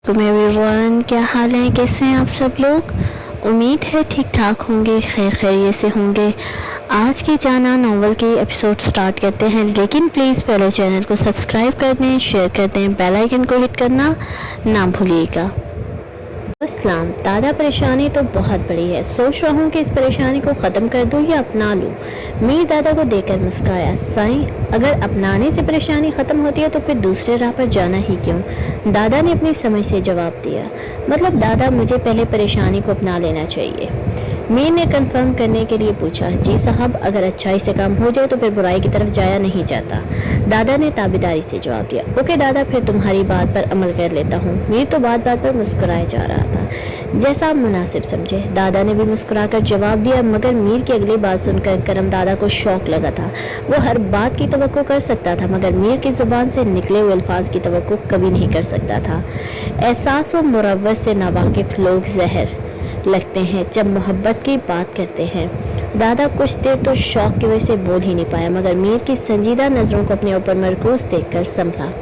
तुम एवरीवन, क्या हाल है? कैसे हैं आप सब लोग? उम्मीद है ठीक ठाक होंगे, खैर खैरियत से होंगे। आज की जाना नॉवल के एपिसोड स्टार्ट करते हैं, लेकिन प्लीज़ पहले चैनल को सब्सक्राइब कर दें, शेयर कर दें, बेल आइकन को हिट करना ना भूलिएगा। अस्सलाम। दादा, परेशानी तो बहुत बड़ी है, सोच रहा हूँ कि इस परेशानी को ख़त्म कर दूँ या अपना लूँ। मीर दादा को देखकर मुस्काया। साईं, अगर अपनाने से परेशानी ख़त्म होती है तो फिर दूसरे राह पर जाना ही क्यों? दादा ने अपनी समझ से जवाब दिया। मतलब दादा, मुझे पहले परेशानी को अपना लेना चाहिए। मीर ने कंफर्म करने के लिए पूछा। जी साहब, अगर अच्छाई से काम हो जाए तो फिर बुराई की तरफ जाया नहीं जाता। दादा ने ताबेदारी से जवाब दिया। ओके दादा, फिर तुम्हारी बात पर अमल कर लेता हूँ। मीर तो बात बात पर मुस्कुराया जा रहा था। जैसा आप मुनासिब समझे, दादा ने भी मुस्कुराकर जवाब दिया। मगर मीर की अगली बात सुनकर करम दादा को शौक लगा था। वो हर बात की तवक्को कर सकता था, मगर मीर की जुबान से निकले हुए अल्फाज की तवक्को कभी नहीं कर सकता था। एहसास व मुरव्वत से नावाकिफ लोग जहर लगते हैं जब मोहब्बत की बात करते हैं। दादा कुछ देर तो शौक की वजह से बोल ही नहीं पाया, मगर मीर की संजीदा नजरों को अपने ऊपर मरकूज देखकर संभला।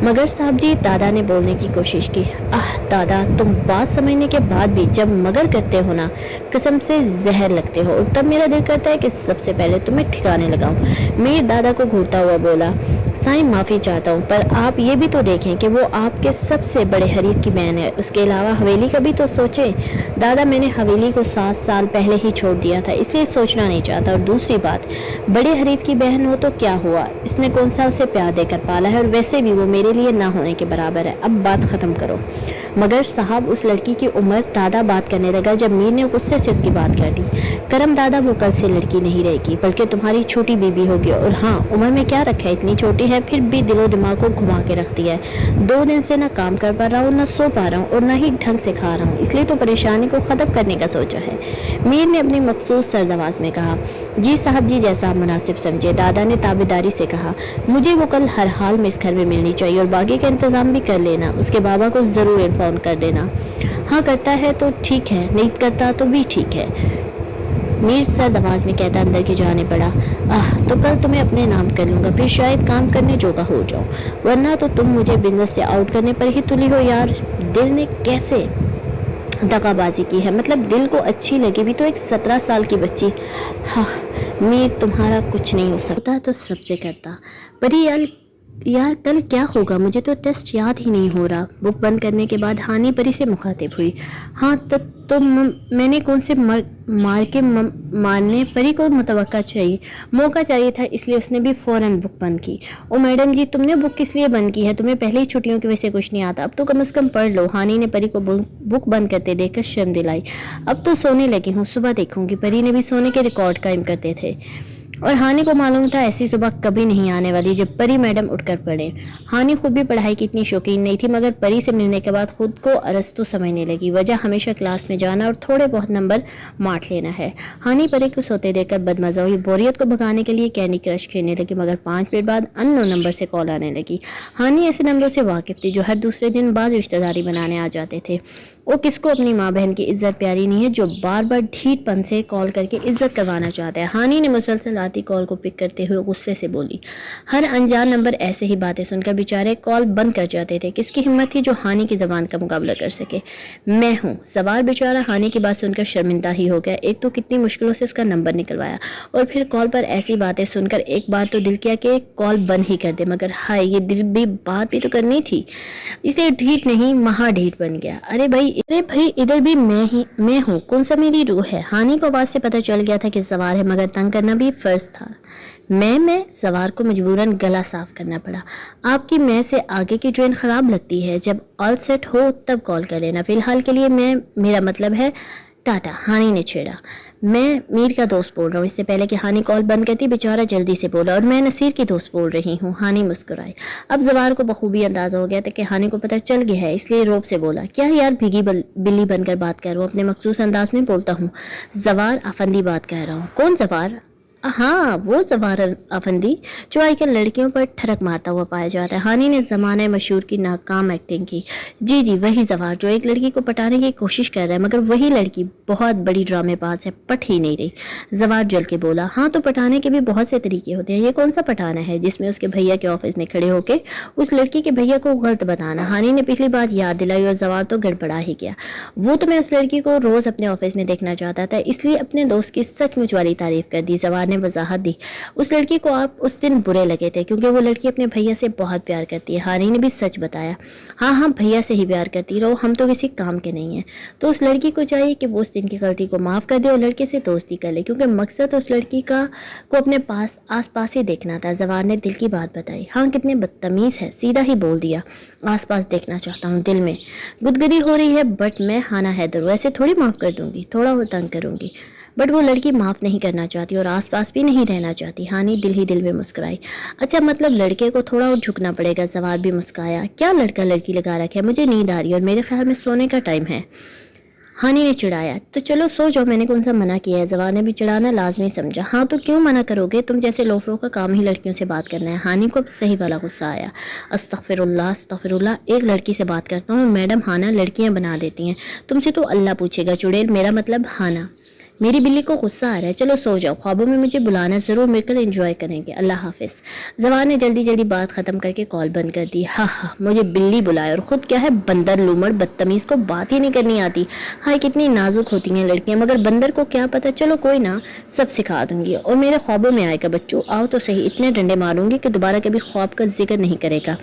मगर साहब जी, दादा ने बोलने की कोशिश की। आह दादा, तुम बात समझने के बाद भी जब मगर करते हो ना, कसम से जहर लगते हो। और तब मेरा दिल करता है कि सबसे पहले तुम्हें ठिकाने लगाऊं। मीर दादा को घूरता हुआ बोला। साईं, माफ़ी चाहता हूँ, पर आप ये भी तो देखें कि वो आपके सबसे बड़े हरीफ की बहन है। उसके अलावा हवेली का भी तो सोचें। दादा, मैंने हवेली को 7 साल पहले ही छोड़ दिया था, इसलिए सोचना नहीं चाहता। और दूसरी बात, बड़े हरीफ की बहन हो तो क्या हुआ? इसने कौन सा उसे प्यार देकर पाला है? और वैसे भी वो मेरे लिए ना होने के बराबर है। अब बात खत्म करो। मगर साहब, उस लड़की की उम्र, दादा बात करने लगा जब मीर ने गुस्से से उसकी बात कर दी। करम दादा, वो कल से लड़की नहीं रहेगी, बल्कि तुम्हारी छोटी बीबी होगी। और हाँ, उम्र में क्या रखा है, इतनी छोटी है फिर भी दिलो दिमाग को घुमा के रखती है। 2 दिन से ना काम कर पा रहा हूँ, ना सो पा रहा हूँ, और ना ही ढंग से खा रहा हूँ, इसलिए तो परेशानी को खत्म करने का सोचा है। मीर ने अपनी मखसूस सर्द में कहा। जी साहब जी, जैसा आप मुनासिब समझे, दादा ने ताबेदारी से कहा। मुझे वो कल हर हाल में इस घर में मिलनी चाहिए, और बाकी का इंतजाम भी कर लेना। उसके बाबा को जरूर इन्फॉर्म कर देना। हाँ, करता है तो ठीक है, नहीं करता तो भी ठीक है, मीर सर्द आवाज में कहता अंदर की जाने पड़ा। आह, तो कल तुम्हें अपने नाम कर लूंगा, फिर शायद काम करने जोगा हो जाऊं, वरना तो तुम मुझे बिजनेस से आउट करने पर ही तुली हो। यार, दिल ने कैसे दगाबाजी की है? मतलब दिल को अच्छी लगी भी तो एक 17 साल की बच्ची। हाँ, मीर, तुम्हारा कुछ नहीं हो सकता तो सबसे करता। पर यार कल क्या होगा? मुझे तो टेस्ट याद ही नहीं हो रहा। बुक बंद करने के बाद हानि परी से मुखातिब हुई। हाँ, तो मैंने कौन से मारने परी को मुतवक्का चाहिए, मौका चाहिए था, इसलिए उसने भी फौरन बुक बंद की। ओ मैडम जी, तुमने बुक किस लिए बंद की है? तुम्हें पहले ही छुट्टियों की वजह से कुछ नहीं आता, अब तो कम से कम पढ़ लो। हानि ने परी को बुक बंद करते देखकर शर्म दिलाई। अब तो सोने लगी हूँ, सुबह देखूंगी। परी ने भी सोने के रिकॉर्ड कायम करते थे, और हानि को मालूम था ऐसी सुबह कभी नहीं आने वाली जब परी मैडम उठकर पड़े। हानि खुद भी पढ़ाई की इतनी शौकीन नहीं थी, मगर परी से मिलने के बाद खुद को अरस्तू समझने लगी। वजह हमेशा क्लास में जाना और थोड़े बहुत नंबर मार लेना है। हानि परी को सोते देखकर बदमजा हुई। बोरियत को भगाने के लिए कैंडी क्रश खेलने लगी, मगर 5 मिनट बाद अननोन नंबर से कॉल आने लगी। हानि ऐसे नंबरों से वाकिफ थी जो हर दूसरे दिन बाद रिश्तेदारी बनाने आ जाते थे। वो किसको अपनी माँ बहन की इज्जत प्यारी नहीं है जो बार बार ढीठपन से कॉल करके इज्जत करवाना चाहता है। हानि ने मुसलसल आती कॉल को पिक करते हुए गुस्से से बोली। हर अनजान नंबर ऐसे ही बातें सुनकर बेचारे कॉल बंद कर जाते थे। किसकी हिम्मत थी जो हानि की जबान का मुकाबला कर सके? मैं हूँ। सवार बेचारा हानि की बात सुनकर शर्मिंदा ही हो गया। एक तो कितनी मुश्किलों से उसका नंबर निकलवाया, और फिर कॉल पर ऐसी बातें सुनकर एक बार तो दिल किया कि कॉल बंद ही कर दे, मगर हाय, ये दिल भी बात भी तो करनी थी, इसलिए ढीठ नहीं महा ढीठ बन गया। अरे भाई इधर भी मैं हूँ, कौन सा मेरी रूह है? हानि को आवाज से पता चल गया था कि सवार है, मगर तंग करना भी फर्ज था। मैं सवार को मजबूरन गला साफ करना पड़ा। आपकी मैं से आगे की ट्रेन खराब लगती है, जब ऑल सेट हो तब कॉल कर लेना, फिलहाल के लिए मेरा मतलब है टाटा। हानि ने छेड़ा। मैं मीर का दोस्त बोल रहा हूँ। इससे पहले कि हानि कॉल बंद करती, बेचारा जल्दी से बोला, और मैं नसीर की दोस्त बोल रही हूँ। हानि मुस्कुराई। अब जवार को बखूबी अंदाजा हो गया था कि हानि को पता चल गया है, इसलिए रोब से बोला। क्या यार, भीगी बिल्ली बनकर बात कर रहा हूँ, अपने मखसूस अंदाज में बोलता हूँ। जवार, अफंदी बात कह रहा हूँ। कौन जवार? ہاں وہ زوار افندی جو آج کل لڑکیوں پر ٹھڑک مارتا ہوا پایا جاتا ہے. ہانی نے زمانہ مشہور کی ناکام ایکٹنگ کی. جی وہی زوار جو ایک لڑکی کو پٹانے کی کوشش کر رہا ہے مگر وہی لڑکی بہت بڑی ڈرامے باز ہے, پٹ ہی نہیں رہی. زوار جل کے بولا, ہاں تو پٹانے کے بھی بہت سے طریقے ہوتے ہیں, یہ کون سا پٹانا ہے جس میں اس کے بھیا کے آفس میں کھڑے ہو کے اس لڑکی کے بھیا کو غلط بتانا. ہانی نے پچھلی بات یاد دلائی اور زوار تو گڑبڑا ہی گیا. وہ تو میں اس لڑکی کو روز اپنے آفس میں دیکھنا چاہتا تھا, اس لیے اپنے دوست کی سچ مچ والی تعریف کر دی. زوار نے وضاحت دی, اس لڑکی کو آپ اس دن برے لگے تھے کیونکہ وہ لڑکی اپنے بھیا سے بہت پیار کرتی ہے. ہانی نے بھی سچ بتایا, ہاں بھیا سے ہی پیار کرتی رہو, ہم تو کسی کام کے نہیں ہیں. تو اس لڑکی کو چاہیے کہ وہ اس دن کی غلطی کو معاف کر دے اور لڑکے سے دوستی کر لے, کیونکہ مقصد اس لڑکی کا کو اپنے آس پاس ہی دیکھنا تھا. زوار نے دل کی بات بتائی. ہاں کتنے بدتمیز ہے, سیدھا ہی بول دیا, آس پاس دیکھنا چاہتا ہوں. دل میں گدگدی ہو رہی ہے بٹ میں ہانا حیدر ایسے تھوڑی معاف کر دوں گی, تھوڑا اور تنگ کروں گی, بٹ وہ لڑکی معاف نہیں کرنا چاہتی اور آس پاس بھی نہیں رہنا چاہتی. ہانی دل ہی دل میں مسکرائی. اچھا مطلب لڑکے کو تھوڑا اور جھکنا پڑے گا. زوار بھی مسکرایا. کیا لڑکا لڑکی لگا رکھا ہے, مجھے نیند آ رہی ہے اور میرے خیال میں سونے کا ٹائم ہے. ہانی نے چڑھایا. تو چلو سو جاؤ, میں نے کون سا منع کیا ہے. زوار نے بھی چڑھانا لازمی سمجھا. ہاں تو کیوں منع کرو گے, تم جیسے لوفروں کا کام ہی لڑکیوں سے بات کرنا ہے. ہانی کو اب صحیح والا غصہ آیا. استغفر اللہ, ایک لڑکی سے بات کرتا ہوں, میڈم ہانا لڑکیاں بنا دیتی ہیں, تم سے تو اللہ پوچھے گا. چڑیل, میرا مطلب ہانا. میری بلی کو غصہ آ رہا ہے, چلو سو جاؤ, خوابوں میں مجھے بلانا ضرور, مل کر انجوائے کریں گے. اللہ حافظ. زوار نے جلدی بات ختم کر کے کال بند کر دی. ہاں مجھے بلی بلائے اور خود کیا ہے بندر لومڑ بدتمیز کو بات ہی نہیں کرنی آتی. ہاں کتنی نازک ہوتی ہیں لڑکیاں, مگر بندر کو کیا پتا. چلو کوئی نہ, سب سکھا دوں گی. اور میرے خوابوں میں آئے گا بچوں, آؤ تو صحیح, اتنے ڈنڈے ماروں گی کہ دوبارہ کبھی خواب کا ذکر نہیں کرے گا.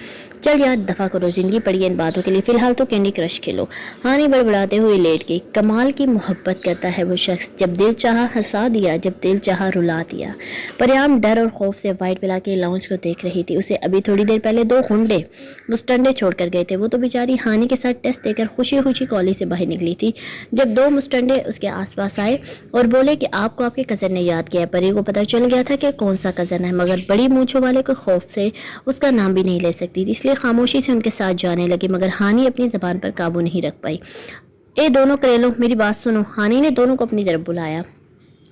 چل یار دفع کرو, زندگی پڑی ہے ان باتوں کے لیے, فی الحال تو کینڈی کرش کھیلو. ہانی بڑبڑاتے ہوئے لیٹ گئی. کمال کی محبت کرتا ہے وہ شخص, جب دل چاہا ہنسا دیا, جب دل چاہا رلا دیا. پریام ڈر اور خوف سے وائٹ پلا کے لاؤنج کو دیکھ رہی تھی. اسے ابھی تھوڑی دیر پہلے 2 گنڈے مسٹنڈے چھوڑ کر گئے تھے. وہ تو بیچاری ہانی کے ساتھ ٹیسٹ دے کر خوشی کالج سے باہر نکلی تھی جب 2 مسٹنڈے اس کے آس پاس آئے اور بولے کہ آپ کو آپ کے کزن نے یاد کیا ہے. پری کو پتا چل گیا تھا کہ کون سا کزن ہے, مگر بڑی مونچھوں والے کے خوف سے اس کا نام بھی نہیں لے سکتی تھی, اس لیے خاموشی سے ان کے ساتھ جانے لگی. مگر ہانی اپنی زبان پر قابو نہیں رکھ پائی. اے دونوں کریلو, میری بات سنو. ہانی نے دونوں کو اپنی طرف بلایا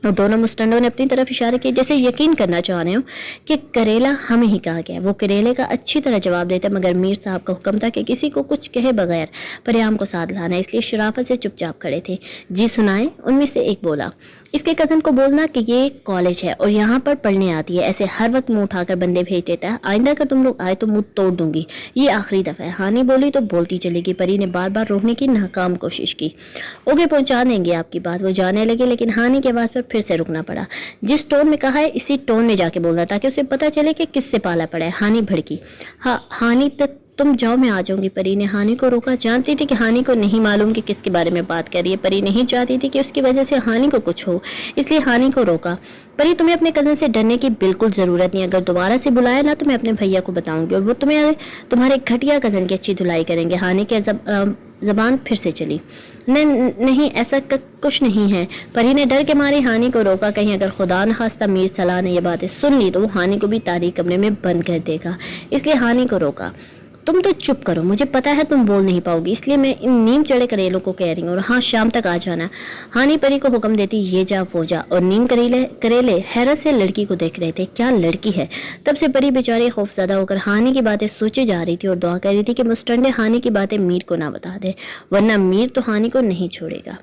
اور دونوں مسٹنڈوں نے اپنی طرف اشارے کیے جیسے یقین کرنا چاہ رہے ہوں کہ کریلا ہمیں ہی کہا گیا. وہ کریلے کا اچھی طرح جواب دیتا, مگر میر صاحب کا حکم تھا کہ کسی کو کچھ کہے بغیر پریام کو ساتھ لانا, اس لیے شرافت سے چپ چاپ کھڑے تھے. جی سنائیں, ان میں سے ایک بولا. اس کے کزن کو بولنا کہ یہ کالج ہے اور یہاں پر پڑھنے آتی ہے, ایسے ہر وقت منہ اٹھا کر بندے بھیج دیتا ہے. آئندہ اگر تم لوگ آئے تو منہ توڑ دوں گی, یہ آخری دفعہ ہے. ہانی بولی تو بولتی چلے گی. پری نے بار بار روکنے کی ناکام کوشش کی. اوکے پہنچا دیں گے آپ کی بات. وہ جانے لگے لیکن ہانی کے آواز پر پھر سے رکنا پڑا. جس ٹون میں کہا ہے اسی ٹون میں جا کے بولنا تاکہ اسے پتا چلے کہ کس سے پالا پڑا ہے. ہانی بھڑکی. ہانی تم جاؤ, میں آ جاؤں گی. پری نے ہانی کو روکا. جانتی تھی کہ ہانی کو نہیں معلوم کہ کس کے بارے میں بات کر رہی ہے. پری نہیں چاہتی تھی کہ اس کی وجہ سے ہانی کو کچھ ہو, اس لیے ہانی کو روکا. پری تمہیں اپنے کزن سے ڈرنے کی بالکل ضرورت نہیں. اگر دوبارہ سے بلایا نا تو میں اپنے بھیا کو بتاؤں گی اور وہ تمہارے گھٹیا کزن کی اچھی دھلائی کریں گے. ہانی کے زبان پھر سے چلی. نہیں ایسا کچھ نہیں ہے. پری نے ڈر کے مارے ہانی کو روکا, کہیں اگر خدا نخواستہ میر صلاح نے یہ باتیں سن لی تو وہ ہانی کو بھی تاریخ کمرے میں بند کر دے گا, اس لیے ہانی کو روکا. تم تو چپ کرو, مجھے پتا ہے تم بول نہیں پاؤ گی, اس لیے میں ان نیم چڑے کریلوں کو کہہ رہی ہوں, اور ہاں شام تک آ جانا. ہانی پری کو حکم دیتی یہ جا وہ جا, اور نیم کریلے حیرت سے لڑکی کو دیکھ رہے تھے. کیا لڑکی ہے. تب سے پری بیچاری خوف زدہ ہو کر ہانی کی باتیں سوچے جا رہی تھی اور دعا کر رہی تھی کہ مسٹنڈے ہانی کی باتیں میر کو نہ بتا دے, ورنہ میر تو ہانی کو نہیں چھوڑے گا.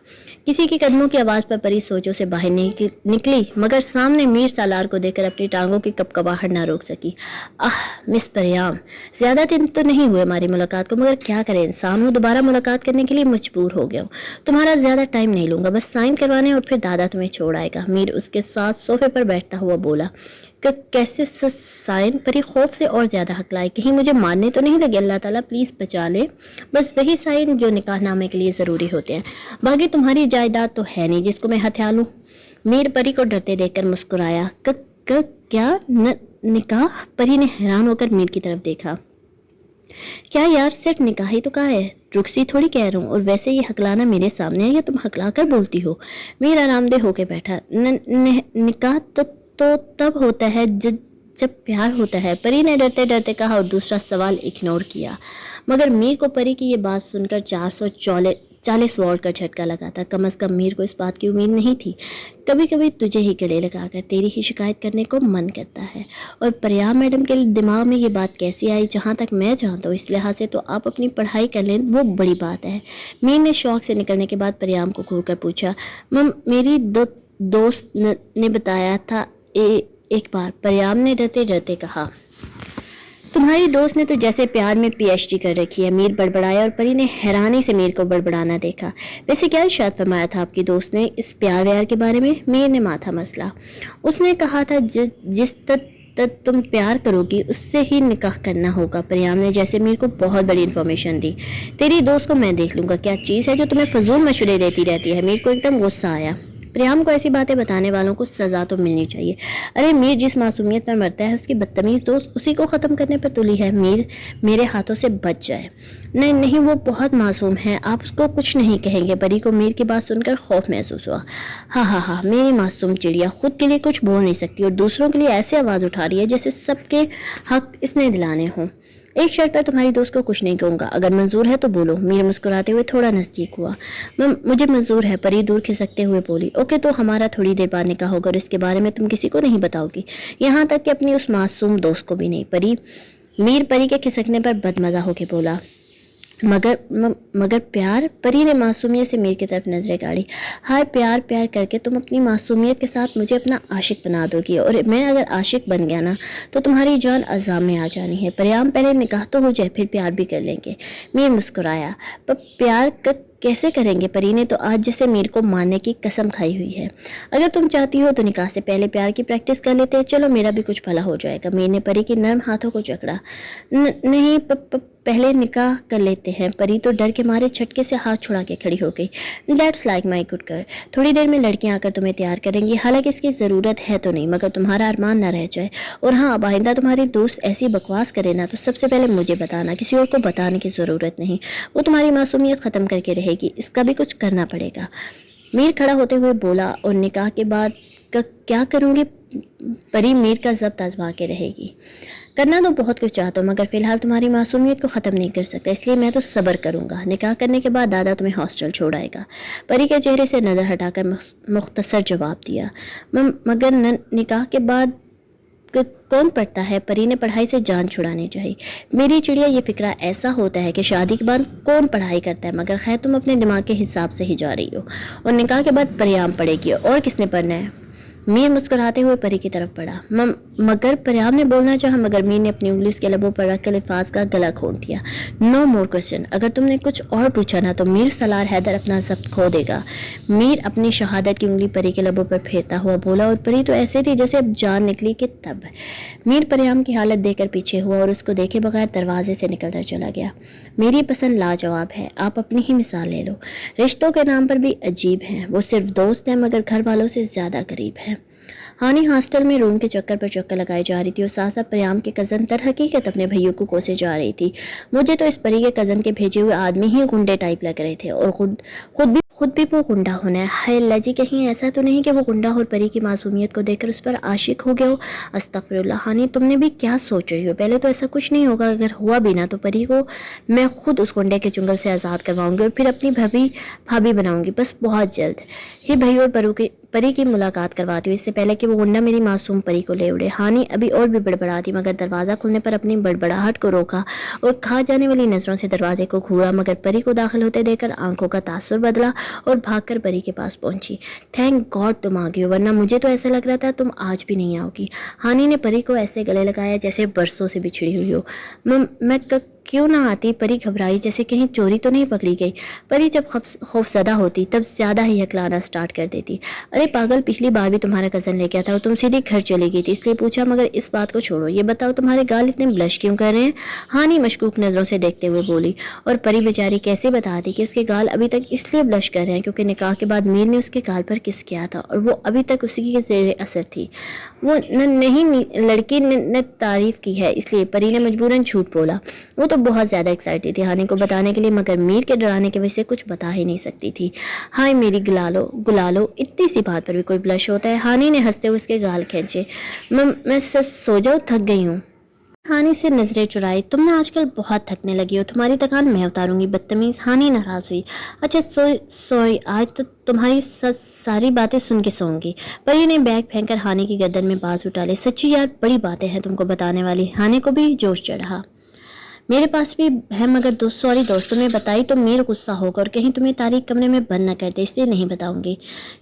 کسی کے قدموں کی آواز پر پری سوچوں سے باہر نکلی, مگر سامنے میر سالار کو دیکھ کر اپنی ٹانگوں کی کپکپاہٹ نہ روک سکی. مس پریام, زیادہ دن تو نہیں ہوئے ہماری ملاقات کو, مگر کیا کرے انسان, وہ دوبارہ ملاقات کرنے کے لیے مجبور ہو گیا ہوں. تمہارا زیادہ ٹائم نہیں لوں گا, بس سائن کروانے اور پھر دادا تمہیں چھوڑ آئے گا. میر اس کے ساتھ صوفے پر بیٹھتا ہوا بولا. کیسے سائن. پری خوف سے اور زیادہ ہکلائی, کہیں مجھے مارنے تو نہیں لگے. اللہ تعالیٰ پلیز بچا لے. بس وہی سائن جو نکاح نامے کے لیے ضروری ہوتے ہیں, باقی تمہاری جائیداد تو ہے نہیں جس کو میں ہتھیا لوں. میر پری کو ڈرتے دیکھ کر مسکرایا. کیا نکاح. پری نے حیران ہو کر میر کی طرف دیکھا. کیا یار صرف نکاح ہی تو کہا ہے, رخصی تھوڑی کہہ رہا ہوں, اور ویسے یہ ہکلانا میرے سامنے ہے یا تم ہکلا کر بولتی ہو. میر آرام دہ ہو کے بیٹھا. نکاح تو تب ہوتا ہے جب پیار ہوتا ہے. پری نے ڈرتے ڈرتے کہا اور دوسرا سوال اگنور کیا. مگر میر کو پری کی یہ بات سن کر 400 40 वॉट का झटका लगा था। कम से कम मीर को इस बात की उम्मीद नहीं थी। कभी कभी तुझे ही गले लगाकर तेरी ही शिकायत करने को मन करता है। और प्रिया मैडम के दिमाग में ये बात कैसी आई, जहाँ तक मैं जानता हूँ इस लिहाज से तो आप अपनी पढ़ाई कर लें, वो बड़ी बात है। मीर ने शौक से निकलने के बाद प्रियाम को घूर कर पूछा, मम मेरी दोस्त ने बताया था एक बार। प्रियाम ने डरते डरते कहा, तुम्हारी दोस्त ने तो जैसे प्यार में पीएचडी कर रखी है। मीर बड़बड़ाया और परी ने हैरानी से मीर को बड़बड़ाना देखा। वैसे क्या इरशाद फरमाया था आपकी दोस्त ने इस प्यार व्यार के बारे में? मीर ने माथा मसला। उसने कहा था जिस तक तुम प्यार करोगी उससे ही निकाह करना होगा। प्रियाम ने जैसे मीर को बहुत बड़ी इन्फॉर्मेशन दी। तेरी दोस्त को मैं देख लूंगा, क्या चीज है जो तुम्हें फजूल मशवरे देती रहती है? मीर को एकदम गुस्सा आया। प्रियाम को ऐसी बातें बताने वालों को सजा तो मिलनी चाहिए। अरे मीर जिस मासूमियत पर मरता है उसकी बदतमीज दोस्त उसी को खत्म करने पर तुली है। मीर मेरे हाथों से बच जाए। नहीं नहीं, वो बहुत मासूम है, आप उसको कुछ नहीं कहेंगे। परी को मीर की बात सुनकर खौफ महसूस हुआ। हाँ, मेरी मासूम चिड़िया खुद के लिए कुछ बोल नहीं सकती और दूसरों के लिए ऐसे आवाज उठा रही है जैसे सबके हक इसने दिलाने हों। एक शर्त पर तुम्हारी दोस्त को कुछ नहीं कहूंगा, अगर मंजूर है तो बोलो। मीर मुस्कुराते हुए थोड़ा नजदीक हुआ। मुझे मंजूर है। परी दूर खिसकते हुए बोली। ओके, तो हमारा थोड़ी देर बाद निकाह होगा और इसके बारे में तुम किसी को नहीं बताओगी, यहाँ तक कि अपनी उस मासूम दोस्त को भी नहीं। मीर परी के खिसकने पर बदमजा होकर बोला, मगर प्यार? परी ने मासूमियत से मीर की तरफ नजरें गाड़ी। हाय, प्यार करके तुम अपनी मासूमियत के साथ मुझे अपना आशिक बना दोगी, और मैं अगर आशिक बन गया ना तो तुम्हारी जान अज़ाब में आ जानी है। प्रियाम, पहले निकाह तो हो जाए, फिर प्यार भी कर लेंगे। मीर मुस्कुराया। पर प्यार कैसे करेंगे? परी ने तो आज जैसे मीर को मारने की कसम खाई हुई है। अगर तुम चाहती हो तो निकाह से पहले प्यार की प्रैक्टिस कर लेते हैं, चलो मेरा भी कुछ भला हो जाएगा। मीर ने परी के नर्म हाथों को जकड़ा। नहीं, पहले निकाह कर लेते हैं। परी तो डर के मारे झटके से हाथ छुड़ा के खड़ी हो गई। That's like my good girl, थोड़ी देर में लड़कियां आकर तुम्हें तैयार करेंगी, हालांकि इसकी जरूरत है तो नहीं, मगर तुम्हारा अरमान ना रह जाए। और हाँ, अब आइंदा तुम्हारी दोस्त ऐसी बकवास करे ना तो सबसे पहले मुझे बताना, किसी और को बताने की जरूरत नहीं। वो तुम्हारी मासूमियत खत्म करके रहेगी, इसका भी कुछ करना पड़ेगा। मीर खड़ा होते हुए बोला। और निकाह के बाद क्या करूंगी? परी मीर का जब्त आजमा के रहेगी। करना तो बहुत कुछ चाहता हूँ, मगर फिलहाल तुम्हारी मासूमियत को ख़त्म नहीं कर सकता, इसलिए मैं तो सब्र करूंगा। निकाह करने के बाद दादा तुम्हें हॉस्टल छोड़ आएगा। परी के चेहरे से नज़र हटाकर मुख्तसर जवाब दिया। मगर निकाह के बाद कौन पढ़ता है? परी ने पढ़ाई से जान छुड़ानी चाहिए। मेरी चिड़िया, ये फिक्रा ऐसा होता है कि शादी के बाद कौन पढ़ाई करता है, मगर खैर तुम अपने दिमाग के हिसाब से ही जा रही हो। और निकाह के बाद प्रियाम पढ़ेगी, और किसने पढ़ना है? मीर मुस्कुराते हुए परी की तरफ बढ़ा। मगर प्रियाम ने बोलना चाहा, मगर मीर ने अपनी उंगली उसके लबों पर रखकर अल्फाज का गला घोंट दिया। No more question. अगर तुमने कुछ और पूछा ना तो मीर सलार हैदर अपना जब्त खो देगा। मीर अपनी शहादत की उंगली परी के लबों पर फेरता हुआ बोला, और परी तो ऐसे थी जैसे अब जान निकली कि तब। मीर प्रियाम की हालत देखकर पीछे हुआ और उसको देखे बगैर दरवाजे से निकलता चला गया। मेरी पसंद लाजवाब है, आप अपनी ही मिसाल ले लो। रिश्तों के नाम पर भी अजीब हैं, वो सिर्फ दोस्त हैं मगर घर वालों से ज्यादा करीब हैं। हानि हॉस्टल में रूम के चक्कर पर चक्कर लगाई जा रही थी और साथ साथ प्रियाम के कजन तर हकीकत अपने भैयों को कोसे जा रही थी। मुझे तो इस परी के कजन के भेजे हुए आदमी ही गुंडे टाइप लग रहे थे, और खुद भी वो गुंडा होना है। हाय अल्लाह जी, कहीं ऐसा तो नहीं कि वो गुंडा और परी की मासूमियत को देखकर उस पर आशिक हो गया हो। अस्तगफिरुल्लाह। हानि, तुमने भी क्या सोच रही हो? पहले तो ऐसा कुछ नहीं होगा, अगर हुआ भी ना तो परी को मैं खुद उस गुंडे के चुंगल से आज़ाद करवाऊंगी और फिर अपनी भाभी बनाऊंगी, बस बहुत जल्द ही भई और परी की मुलाकात करवाती हूँ, इससे पहले कि वो गुंडा मेरी मासूम परी को ले उड़े। हानि अभी और भी बड़बड़ा दी, मगर दरवाज़ा खुलने पर अपनी बड़बड़ाहट को रोका और खा जाने वाली नजरों से दरवाजे को घूरा, मगर परी को दाखिल होते देखकर आंखों का तासुर बदला और भागकर परी के पास पहुंची। थैंक गॉड तुम आ गई हो, वरना मुझे तो ऐसा लग रहा था तुम आज भी नहीं आओगी। हानि ने परी को ऐसे गले लगाया जैसे बरसों से बिछड़ी हुई हो। मैं क्यों ना आती? परी घबराई जैसे कहीं चोरी तो नहीं पकड़ी गई। परी जब खौफजदा होती तब ज्यादा ही हकलाना स्टार्ट कर देती। अरे पागल, पिछली बार भी तुम्हारा कजन ले गया था और तुम सीधे घर चली गई थी, इसलिए पूछा। मगर इस बात को छोड़ो, ये बताओ तुम्हारे गाल इतने ब्लश क्यों कर रहे हैं? हानि मशकूक नजरों से देखते हुए बोली। और परी बेचारी कैसे बताती कि उसके गाल अभी तक इसलिए ब्लश कर रहे हैं क्योंकि निकाह के बाद मीर ने उसके गाल पर किस किया था और वो अभी तक उसी के ज़ेरे असर थी। वो नहीं लड़की ने तारीफ की है, इसलिए परी ने मजबूरन झूठ बोला। वो तो बहुत ज्यादा एक्साइटेड थी हानि को बताने के लिए, मगर मीर के डराने की वजह से कुछ बता ही नहीं सकती थी। हाय मेरी गुलालो, इतनी सी बात पर भी कोई ब्लश होता है? हानि ने हंसते हुए उसके गाल खींचे। मैं सच सो जाऊं, थक गई हूँ। हानि से नजरें चुराई। तुम ना आजकल बहुत थकने लगी हो, तुम्हारी थकान मैं उतारूंगी। बदतमीज। हानि नाराज हुई। अच्छा सॉरी, आज तो तुम्हारी सारी बातें सुन के सोऊंगी। परी ने बैग फेंककर हानि की गर्दन में बाजू डाले। सच्ची यार, बड़ी बातें हैं तुमको बताने वाली। हानि को भी जोश चढ़ा। मेरे पास भी है, मगर सॉरी दोस्त, तुम्हें बताई तो मीर गुस्सा होगा और कहीं तुम्हें तारीख कमरे में बंद न कर दे, इसलिए नहीं बताऊंगी।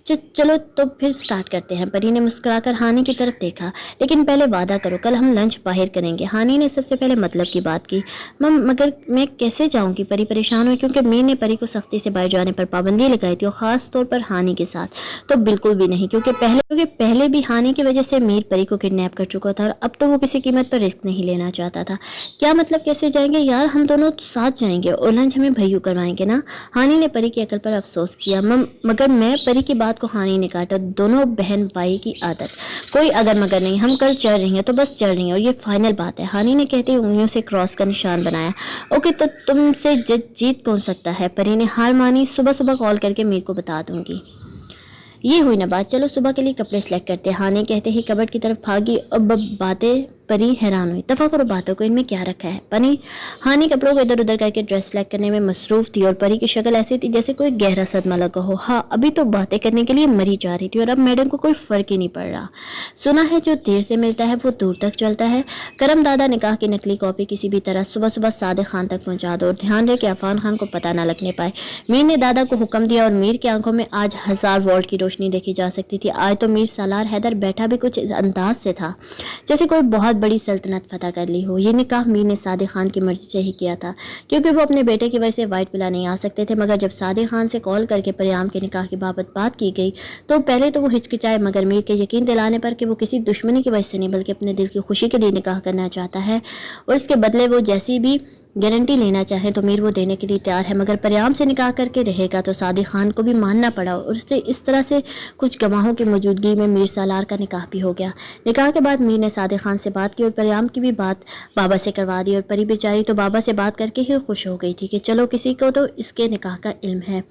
चलो तो फिर स्टार्ट करते हैं। परी ने मुस्कुराकर हानि की तरफ देखा। लेकिन पहले वादा करो, कल हम लंच बाहर करेंगे। हानि ने सबसे पहले मतलब की बात की। मगर मैं कैसे जाऊंगी? परी परेशान हुई, क्योंकि मीर ने परी को सख्ती से बाहर जाने पर पाबंदी लगाई थी, और खास तौर पर हानि के साथ तो बिल्कुल भी नहीं, क्योंकि पहले भी हानि की वजह से मीर परी को किडनैप कर चुका था, और अब तो वो किसी कीमत पर रिस्क नहीं लेना चाहता था। क्या मतलब कैसे जाएंगे यार? हम दोनों साथ जाएंगे और लंच हमें भैयू करवाएंगे ना। हानि ने परी की अकल पर अफसोस किया। मगर मैं परी की बात को हानि ने काटा। दोनों बहन भाई की आदत, कोई अगर मगर नहीं। हम कल चल रही हैं तो बस चल रही हैं, और ये फाइनल बात है। हानि ने कहते ही उंगलियों से क्रॉस का निशान बनाया। ओके, तो तुमसे जीत कौन सकता है? परी ने हार मानी। सुबह सुबह कॉल करके मीर को बता दूंगी। ये हुई ना बात, चलो सुबह के लिए कपड़े सिलेक्ट करते हैं। हानि कहते ही कबर्ड की तरफ भागी। अब बातें। परी हैरान हुई। दफा करो बातों को, इनमें क्या रखा है? परी हानि कपड़ों को इधर उधर करके ड्रेस सेलेक्ट करने में मसरूफ थी, और परी की शक्ल ऐसी थी जैसे कोई गहरा सदमा लगा हो। हाँ, अभी तो बातें करने के लिए मरी जा रही थी, और अब मैडम को कोई फर्क ही नहीं पड़ रहा। सुना है जो देर से मिलता है वो दूर तक चलता है। करम दादा निकाह की नकली कॉपी किसी भी तरह सुबह सुबह सादिक खान तक पहुंचा दो, और ध्यान रहे कि अफान खान को पता न लगने पाए। मीर ने दादा को हुक्म दिया, और मीर की आंखों में आज 1000 वोल्ट की रोशनी देखी जा सकती थी। आज तो मीर सालार हैदर बैठा भी कुछ अंदाज से था, जैसे कोई बहुत बड़ी सल्तनत फतह कर ली हो। ये निकाह मीर ने सादिक खान की मर्जी से ही किया था, क्योंकि वो अपने बेटे की वजह से व्हाइट विला नहीं आ सकते थे। मगर जब सादिक खान से कॉल करके परियाम के निकाह की बाबत बात की गई, तो पहले तो वो हिचकिचाए, मगर मीर के यकीन दिलाने पर कि वो किसी दुश्मनी की वजह से नहीं, बल्कि अपने दिल की खुशी के लिए निकाह करना चाहता है, और इसके बदले वो जैसी भी गारंटी लेना चाहे तो मीर वो देने के लिए तैयार है। मगर परियाम से निकाह करके रहेगा तो सादिक खान को भी मानना पड़ा, और उससे इस तरह से कुछ गवाहों की मौजूदगी में मीर सालार का निकाह भी हो गया। निकाह के बाद मीर ने सादिक खान से बात की, और परियाम की भी बात बाबा से करवा दी। और परी बेचारी तो बाबा से बात करके ही खुश हो गई थी कि चलो किसी को तो इसके निकाह का इल्म है।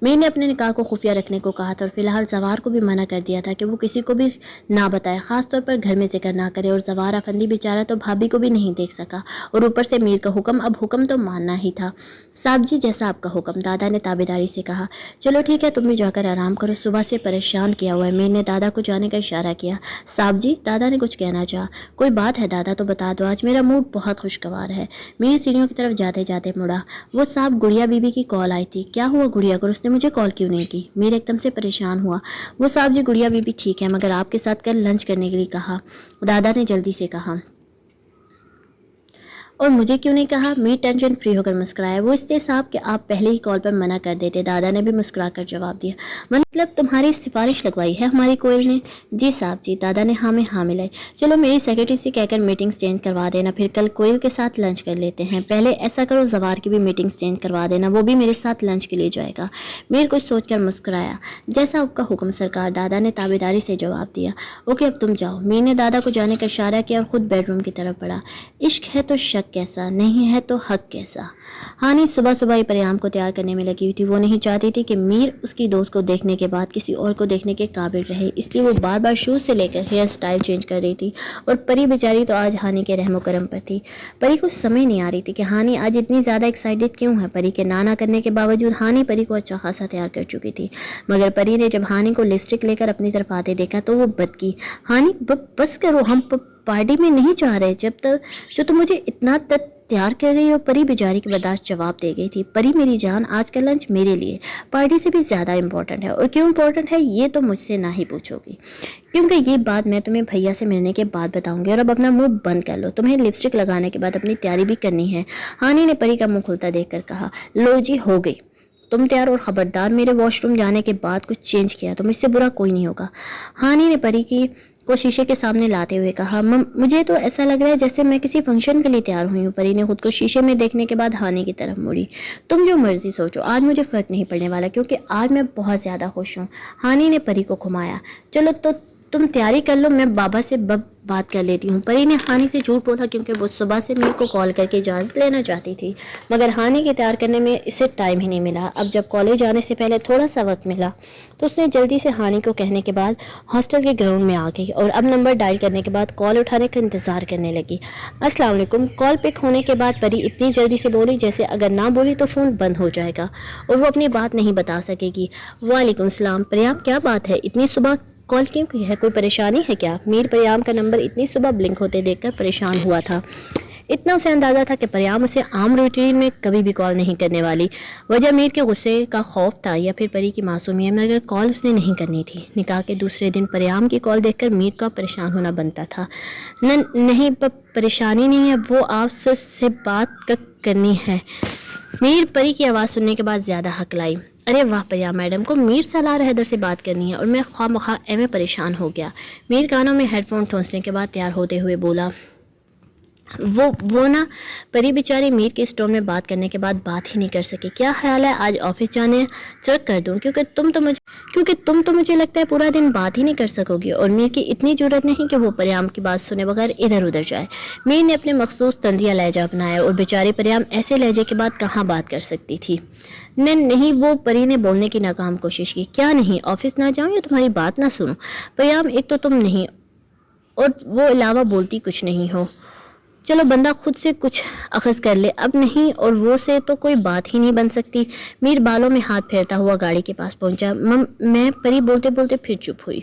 मीर ने अपने निकाह को खुफिया रखने को कहा था, और फिलहाल जवार को भी मना कर दिया था कि वो किसी को भी ना बताए, खासतौर पर घर में जिक्र ना करे। और जवार अफंदी बेचारा तो भाभी को भी नहीं देख सका, और ऊपर से मीर का हुक्म, अब हुक्म तो मानना ही था। साहब जी, जैसा आपका हुक्म, दादा ने ताबेदारी से कहा। चलो ठीक है, तुम भी जाकर आराम करो, सुबह से परेशान किया हुआ है। मीर ने दादा को जाने का इशारा किया। साहब जी, दादा ने कुछ कहना चाहा। कोई बात है दादा तो बता दो, आज मेरा मूड बहुत खुशगवार है। मीर सीढ़ियों की तरफ जाते जाते मुड़ा। वो साहब, गुड़िया बीबी की कॉल आई थी। क्या हुआ गुड़िया को? उसने मुझे कॉल क्यों नहीं की? मीर एकदम से परेशान हुआ। वो साहब जी, गुड़िया बीबी ठीक है, मगर आपके साथ कल लंच करने के लिए कहा, दादा ने जल्दी से कहा। और मुझे क्यों नहीं कहा? मीर टेंशन फ्री होकर मुस्कुराया। वो इसलिए साहब कि आप पहले ही कॉल पर मना कर देते, दादा ने भी मुस्कुराकर जवाब दिया। मतलब तुम्हारी सिफारिश लगवाई है हमारी कोयल ने? जी साहब जी, दादा ने हाँ में हाँ मिलाई। चलो मेरी सेक्रेटरी से कहकर मीटिंग्स चेंज करवा देना, फिर कल कोयल के साथ लंच कर लेते हैं। पहले ऐसा करो, जवार की भी मीटिंग्स चेंज करवा देना, वो भी मेरे साथ लंच के लिए जाएगा। मीर कुछ सोचकर मुस्कुराया। जैसा आपका हुक्म सरकार, दादा ने ताबेदारी से जवाब दिया। ओके, अब तुम जाओ। मीर ने दादा को जाने का इशारा किया और खुद बेडरूम की तरफ बढ़ा। इश्क है तो शक कैसा, नहीं है तो हक कैसा। हानि सुबह सुबह ही परियाम को तैयार करने में लगी हुई थी। वो नहीं चाहती थी कि मीर उसकी दोस्त को देखने के बाद किसी और को देखने के काबिल रहे, इसलिए वो बार बार शूज से लेकर हेयर स्टाइल चेंज कर रही थी। और परी बेचारी तो आज हानि के रहमो करम पर थी। परी को समझ नहीं आ रही थी कि हानि आज इतनी ज्यादा एक्साइटेड क्यों है। परी के ना करने के बावजूद हानि परी को अच्छा खासा तैयार कर चुकी थी, मगर परी ने जब हानि को लिपस्टिक लेकर अपनी तरफ आते देखा तो वो बदकी। हानि बस करो, हम पार्टी में नहीं जा रहे, जब तक जो तुम मुझे इतना तैयार कर रही हो। परी बेचारी के बर्दाश्त जवाब दे गई थी। परी मेरी जान, आज का लंच मेरे लिए पार्टी से भी ज्यादा इंपॉर्टेंट है। और क्यों इंपॉर्टेंट है ये तो मुझसे ना ही पूछोगी, क्योंकि ये बात मैं तुम्हें भैया से मिलने के बाद बताऊंगी। और अब अपना मुंह बंद कर लो, तुम्हें लिपस्टिक लगाने के बाद अपनी तैयारी भी करनी है। हानि ने परी का मुंह खुलता देखकर कहा। लो जी, हो गई तुम तैयार, और खबरदार मेरे वॉशरूम जाने के बाद कुछ चेंज किया तो मुझसे बुरा कोई नहीं होगा। हानि ने परी को शीशे के सामने लाते हुए कहा। मुझे तो ऐसा लग रहा है जैसे मैं किसी फंक्शन के लिए तैयार हुई हूँ। परी ने खुद को शीशे में देखने के बाद हानि की तरफ मुड़ी। तुम जो मर्जी सोचो, आज मुझे फर्क नहीं पड़ने वाला, क्योंकि आज मैं बहुत ज्यादा खुश हूँ। हानि ने परी को घुमाया। चलो तो تم تیاری کر لو، میں بابا سے بات کر لیتی ہوں۔ پری نے ہانی سے جھوٹ بولا کیونکہ وہ صبح سے میر کو کال کر کے اجازت لینا چاہتی تھی، مگر ہانی کے تیار کرنے میں اسے ٹائم ہی نہیں ملا۔ اب جب کالج جانے سے پہلے تھوڑا سا وقت ملا تو اس نے جلدی سے ہانی کو کہنے کے بعد ہاسٹل کے گراؤنڈ میں آ گئی اور اب نمبر ڈائل کرنے کے بعد کال اٹھانے کا انتظار کرنے لگی۔ السلام علیکم۔ کال پک ہونے کے بعد پری اتنی جلدی سے بولی جیسے اگر نہ بولی تو فون بند ہو جائے گا اور وہ اپنی بات نہیں بتا سکے گی۔ وعلیکم السلام پریام، کیا بات ہے؟ اتنی صبح کال کیوں کی ہے؟ کوئی پریشانی ہے کیا؟ میر پریام کا نمبر اتنی صبح بلنک ہوتے دیکھ کر پریشان ہوا تھا۔ اتنا اسے اندازہ تھا کہ پریام اسے عام روٹین میں کبھی بھی کال نہیں کرنے والی۔ وجہ میر کے غصے کا خوف تھا یا پھر پری کی معصومیت، مگر کال اس نے نہیں کرنی تھی۔ نکاح کے دوسرے دن پریام کی کال دیکھ کر میر کا پریشان ہونا بنتا تھا۔ نہیں پریشانی نہیں ہے، وہ آپ سے بات کرنی ہے۔ میر پری کی آواز سننے کے بعد زیادہ ہکلائی۔ ارے واہ پریام میڈم کو میر سالار حیدر سے بات کرنی ہے اور میں خواہ مخواہ ایویں پریشان ہو گیا۔ میر کانوں میں ہیڈ فون ٹھونسنے کے بعد تیار ہوتے ہوئے بولا۔ وہ نا پری بیچاری میر کے اسٹور میں بات کرنے کے بعد بات ہی نہیں کر سکی۔ کیا خیال ہے آج آفس جانے چیک کر دوں؟ کیونکہ تم تو مجھے لگتا ہے پورا دن بات ہی نہیں کر سکو گی۔ اور میر کی اتنی جرأت نہیں کہ وہ پریام کی بات سنے بغیر ادھر ادھر جائے۔ میر نے اپنے مخصوص طنزیہ لہجہ اپنایا اور بیچاری پریام ایسے لہجے کے بعد کہاں بات کر سکتی تھی۔ نہیں، وہ پری نے بولنے کی ناکام کوشش کی۔ کیا نہیں آفس نہ جاؤں یا تمہاری بات نہ سنوں؟ پریام ایک تو تم نہیں اور وہ علاوہ بولتی کچھ نہیں ہو۔ چلو بندہ خود سے کچھ اخذ کر لے، اب نہیں اور وہ سے تو کوئی بات ہی نہیں بن سکتی۔ میر بالوں میں ہاتھ پھیرتا ہوا گاڑی کے پاس پہنچا۔ میں پری بولتے بولتے پھر چپ ہوئی۔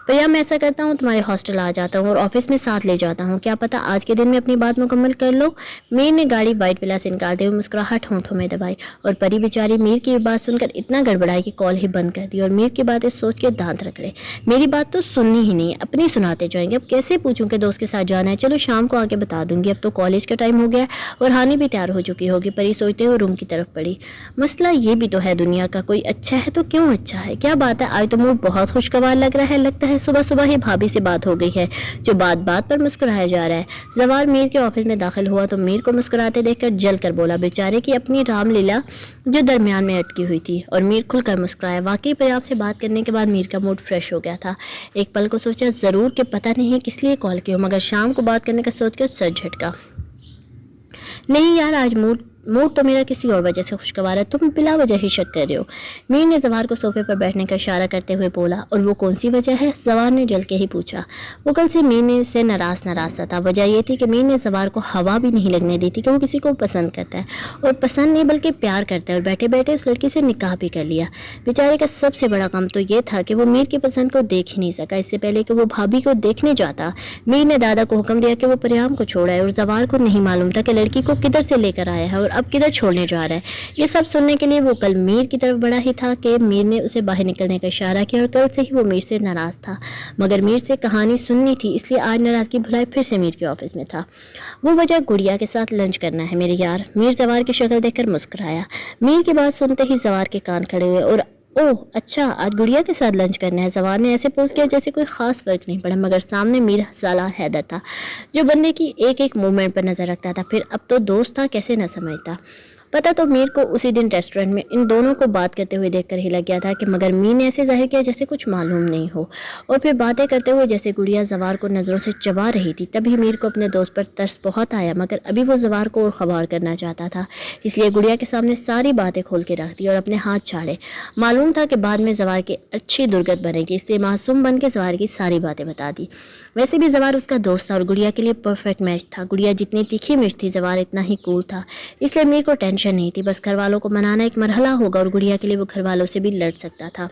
پریام میں ایسا کرتا ہوں تمہارے ہاسٹل آ جاتا ہوں اور آفس میں ساتھ لے جاتا ہوں، کیا پتا آج کے دن میں اپنی بات مکمل کر لو۔ میر نے گاڑی وائٹ پلا سے نکالتے ہوئے مسکراہٹ ہونٹوں میں دبائی اور پری بیچاری میر کی بات سن کر اتنا گڑبڑائی کہ کال ہی بند کر دی اور میر کی باتیں سوچ کے دانت رگڑے۔ میری بات تو سننی ہی نہیں، اپنی سناتے جائیں گے۔ اب کیسے پوچھوں کہ دوست کے ساتھ جانا ہے؟ چلو شام کو آ کے بتا دوں گی، اب تو کالج کا ٹائم ہو گیا اور ہانی بھی تیار ہو چکی ہوگی۔ پری سوچتے ہوئے روم کی طرف پڑی۔ مسئلہ یہ بھی تو ہے دنیا کا، کوئی اچھا ہے تو کیوں اچھا ہے؟ کیا بات ہے آج تو موڈ بہت خوشگوار لگ رہا ہے، لگتا ہے صبح صبح ہی بھابھی سے بات ہو گئی ہے جو بات بات پر مسکرایا جا رہا ہے۔ زوال میر کے آفس میں داخل ہوا تو میر کو مسکراتے دیکھ کر جل کر بولا بیچارے کی اپنی رام لیلا جو درمیان میں اٹکی ہوئی تھی، اور میر کھل کر مسکرایا۔ واقعی پریام سے بات کرنے کے بعد میر کا موڈ فریش ہو گیا تھا۔ ایک پل کو سوچا ضرور کہ پتہ نہیں کس لیے کال کی ہو، مگر شام کو بات کرنے کا سوچ کر سر جھٹکا۔ نہیں یار آج موڈ تو میرا کسی اور وجہ سے خوشگوار ہے، تم بلا وجہ ہی شک کر رہے ہو۔ میر نے زوار کو صوفے پر بیٹھنے کا اشارہ کرتے ہوئے بولا۔ اور وہ کون سی وجہ ہے؟ زوار نے جل کے ہی پوچھا۔ وہ کل سے میر نے سے ناراض سا تھا۔ وجہ یہ تھی کہ میر نے زوار کو ہوا بھی نہیں لگنے دی تھی کہ وہ کسی کو پسند کرتا ہے، اور پسند نہیں بلکہ پیار کرتا ہے، اور بیٹھے بیٹھے اس لڑکی سے نکاح بھی کر لیا۔ بیچارے کا سب سے بڑا غم تو یہ تھا کہ وہ میر کی پسند کو دیکھ ہی نہیں سکا۔ اس سے پہلے کہ وہ بھابھی کو دیکھنے جاتا میر نے دادا کو حکم دیا کہ وہ پریام کو چھوڑائے، اور زوار کو نہیں معلوم تھا کہ لڑکی کو کدھر سے لے کر آیا ہے اور اب کدھر چھوڑنے جا رہا ہے۔ یہ سب سننے کے لیے وہ کل میر کی طرف بڑھا ہی تھا کہ میر نے اسے باہر نکلنے کا اشارہ کیا، اور کل سے ہی وہ میر سے ناراض تھا، مگر میر سے کہانی سننی تھی، اس لیے آج ناراضگی بھلائے پھر سے میر کے آفس میں تھا۔ وہ وجہ گڑیا کے ساتھ لنچ کرنا ہے میرے یار۔ میر زوار کی شکل دیکھ کر مسکرایا۔ میر کی بات سنتے ہی زوار کے کان کھڑے ہوئے اور اوہ اچھا آج گڑیا کے ساتھ لنچ کرنا ہے۔ زوار نے ایسے پوز کیا جیسے کوئی خاص فرق نہیں پڑا، مگر سامنے میر سالار حیدر تھا جو بندے کی ایک ایک موومنٹ پر نظر رکھتا تھا، پھر اب تو دوست تھا کیسے نہ سمجھتا۔ پتہ تو میر کو اسی دن ریسٹورنٹ میں ان دونوں کو بات کرتے ہوئے دیکھ کر ہی لگ گیا تھا کہ مگر میر نے ایسے ظاہر کیا جیسے کچھ معلوم نہیں ہو، اور پھر باتیں کرتے ہوئے جیسے گڑیا زوار کو نظروں سے چبا رہی تھی۔ تبھی میر کو اپنے دوست پر ترس بہت آیا، مگر ابھی وہ زوار کو اور خبر کرنا چاہتا تھا، اس لیے گڑیا کے سامنے ساری باتیں کھول کے رکھ دی اور اپنے ہاتھ چھاڑے۔ معلوم تھا کہ بعد میں زوار کی اچھی درگت بنے گی، اس لیے معصوم بن کے زوار کی ساری باتیں بتا دی۔ ویسے بھی زوار اس کا دوست تھا اور گڑیا کے لیے پرفیکٹ میچ تھا۔ گڑیا جتنی تیکھی مرچ تھی زوار اتنا ہی کول تھا، اس لیے میر کو ٹینشن نہیں تھی، بس گھر والوں کو منانا ایک مرحلہ ہوگا اور گڑیا کے لیے وہ گھر والوں سے بھی لڑ سکتا تھا۔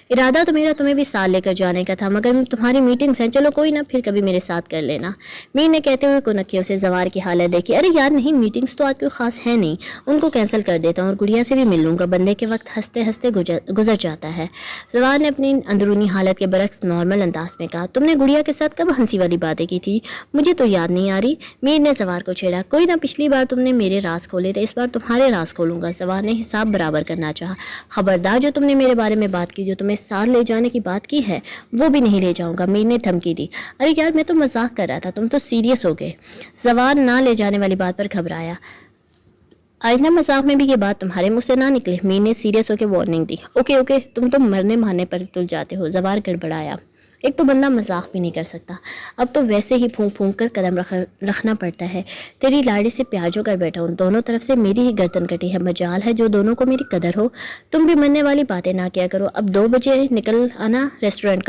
ارادہ تو میرا تمہیں بھی ساتھ لے کر جانے کا تھا، مگر تمہاری میٹنگز ہیں، چلو کوئی نہ پھر کبھی میرے ساتھ کر لینا، میر نے کہتے ہوئے کنکھیوں سے زوار کی حالت دیکھی۔ ارے یار نہیں میٹنگز تو آج کوئی خاص ہے نہیں، ان کو کینسل کر دیتا ہوں اور گڑیا سے بھی مل لوں گا، بندے کے وقت ہنستے ہنستے گزر جاتا ہے۔ زوار نے اپنی اندرونی حالت کے برعکس نارمل انداز میں کہا۔ تم نے گڑیا کے ساتھ کب ہنسی والی باتیں کی تھی؟ مجھے تو یاد نہیں آ رہی، میر نے زوار کو چھیڑا۔ کوئی نہ پچھلی بار تم نے میرے راز کھولے تھے، اس بار تمہارے راز کھولوں گا، زوار نے حساب برابر کرنا چاہا۔ خبردار جو تم نے میرے بارے میں بات کی، جو تمہیں ساتھ لے جانے کی بات کی ہے وہ بھی نہیں لے جاؤں گا، میر نے دھمکی دی۔ ارے یار میں تو مذاق کر رہا تھا، تم تو سیریس ہو گئے۔ زوار نہ لے جانے والی بات پر گھبرایا۔ آئندہ مذاق میں بھی یہ بات تمہارے منہ سے نہ نکلے، میر نے سیریس ہو کے وارننگ دی۔ اوکے تم تو مرنے مارنے پر تل جاتے ہو، زوار گڑبڑایا۔ ایک تو بندہ مذاق بھی نہیں کر سکتا، اب تو ویسے ہی پھونک پھونک کر قدم رکھنا پڑتا ہے۔ تیری لاڑی سے پیاجو کر بیٹھا ہوں، دونوں طرف سے میری ہی گردن کٹی ہے، مجال ہے جو دونوں کو میری قدر ہو۔ تم بھی مرنے والی باتیں نہ کیا کرو، اب 2 بجے نکل آنا، ریسٹورنٹ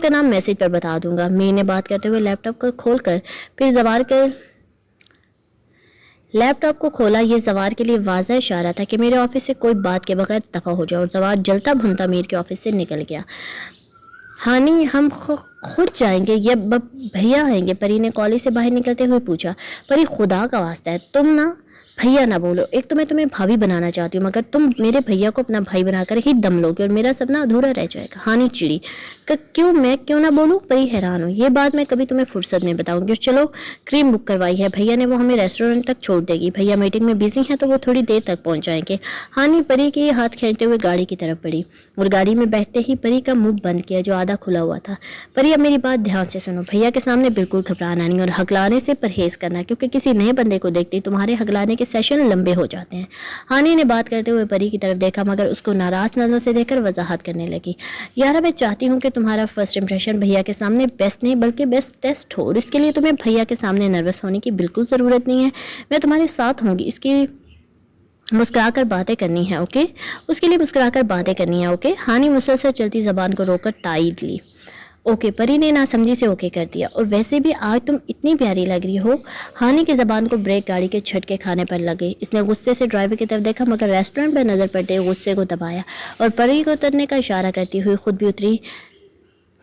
کا نام میسج پر بتا دوں گا۔ میر نے بات کرتے ہوئے لیپ ٹاپ کو کھول کر پھر لیپ ٹاپ کو کھولا۔ یہ زوار کے لیے واضح اشارہ تھا کہ میرے آفس سے کوئی بات کے بغیر دفع ہو جائے، اور زوار جلتا بھنتا میر کے آفس سے نکل گیا۔ ہانی ہم خود جائیں گے یا بھیا آئیں گے؟ پری نے کالج سے باہر نکلتے ہوئے پوچھا۔ پری خدا کا واسطہ ہے تم نا بھیا نہ بولو، ایک تو میں تمہیں بھابھی بنانا چاہتی ہوں، مگر تم میرے بھیا کو اپنا بھائی بنا کر ہی دم لوگے اور میرا سپنا ادھورا رہ جائے گا۔ ہانی چڑی، میں کیوں نہ بولوں؟ پری حیران ہوں، یہ بات میں کبھی تمہیں فرصت میں بتاؤں گی۔ چلو کریم بک کروائی ہے بھیا نے، وہ ہمیں ریسٹورنٹ تک چھوڑ دے گی۔ بھیا میٹنگ میں بزی ہیں تو وہ تھوڑی دیر تک پہنچ جائیں گے۔ ہانی پری کے ہاتھ کھینچتے ہوئے گاڑی کی طرف بڑھی اور گاڑی میں بیٹھتے ہی پری کا منہ بند کیا جو آدھا کھلا ہوا تھا۔ پری اب میری بات دھیان سے سنو، بھیا کے سامنے بالکل گھبرانا نہیں اور ہکلانے سے پرہیز کرنا، کیونکہ کسی نئے بندے کو دیکھتے تمہارے ہکلانے کے سیشن لمبے ہو جاتے ہیں۔ ہانی نے بات کرتے ہوئے پری کی طرف دیکھا مگر اس کو ناراض نظروں سے دیکھ کر وضاحت کرنے لگی۔ یارا میں چاہتی ہوں کہ تمہارا فرسٹ امپریشن بھیا کے سامنے بیسٹ نہیں بلکہ بیسٹ ٹیسٹ ہو، اور اس کے لیے تمہیں بھیا کے سامنے نروس ہونے کی بالکل ضرورت نہیں ہے۔ میں تمہارے ساتھ ہوں گی، اس کی مسکرا کر باتیں کرنی ہے، اوکے؟ اس کے لیے مسکرا کر باتیں کرنی ہے، اوکے؟ ہانی مسلسل چلتی زبان کو روک کر تائید لی۔ اوکے، پری نے ناسمجھی سے اوکے کر دیا۔ اور ویسے بھی آج تم اتنی پیاری لگ رہی ہو۔ ہانی کی زبان کو بریک گاڑی کے جھٹکے کھانے پر لگے۔ اس نے غصے سے ڈرائیور کی طرف دیکھا مگر ریسٹورنٹ پر نظر پڑتے غصے کو دبایا اور پری کو اترنے کا اشارہ کرتی ہوئی خود بھی اتری۔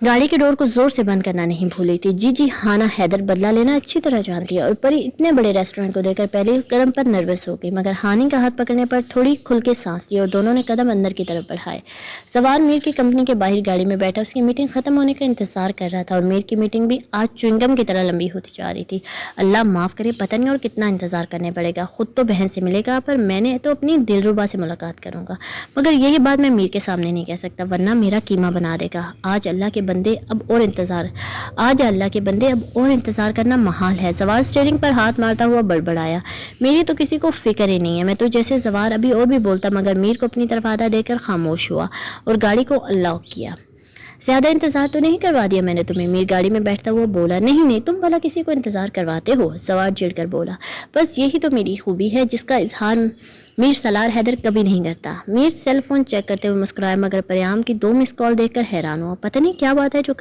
گاڑی کے ڈور کو زور سے بند کرنا نہیں بھولی تھی۔ جی ہانا حیدر بدلہ لینا اچھی طرح جانتی ہے، اور پری اتنے بڑے ریسٹورنٹ کو دیکھ کر پہلے قدم پر نروس ہو گئی مگر ہانی کا ہاتھ پکڑنے پر تھوڑی کھل کے سانس لی اور دونوں نے قدم اندر کی طرف بڑھائے۔ زوار میر کی کمپنی کے باہر گاڑی میں بیٹھا اس کی میٹنگ ختم ہونے کا انتظار کر رہا تھا، اور میر کی میٹنگ بھی آج چوئنگم کی طرح لمبی ہوتی جا رہی تھی۔ اللہ معاف کرے، پتہ نہیں اور کتنا انتظار کرنے پڑے گا۔ خود تو بہن سے ملے گا، پر میں نے تو اپنی دلربا سے ملاقات کروں گا، مگر یہی بات میں میر کے سامنے نہیں کہہ سکتا ورنہ میرا قیمہ بنا دے گا۔ آج اللہ کے بندے اب اور انتظار کرنا محال ہے۔ زوار سٹیئرنگ پر ہاتھ مارتا ہوا بڑبڑایا، میری تو کسی کو فکر ہی نہیں ہے۔ میں تو جیسے زوار ابھی اور بھی بولتا مگر میر کو اپنی طرف آدھا دے کر خاموش ہوا اور گاڑی کو اللہ کیا۔ زیادہ انتظار تو نہیں کروا دیا میں نے تمہیں؟ میر گاڑی میں بیٹھتا ہوا بولا۔ نہیں، تم بھلا کسی کو انتظار کرواتے ہو؟ زوار چڑ کر بولا۔ بس یہی تو میری خوبی ہے جس کا اظہار میر سالار حیدر کبھی نہیں کرتا۔ میر سیل فون چیک کرتے ہوئے مسکرایا مگر پریام کی 2 مس کال دیکھ کر حیران ہوا۔ پتہ نہیں کیا بات ہے جو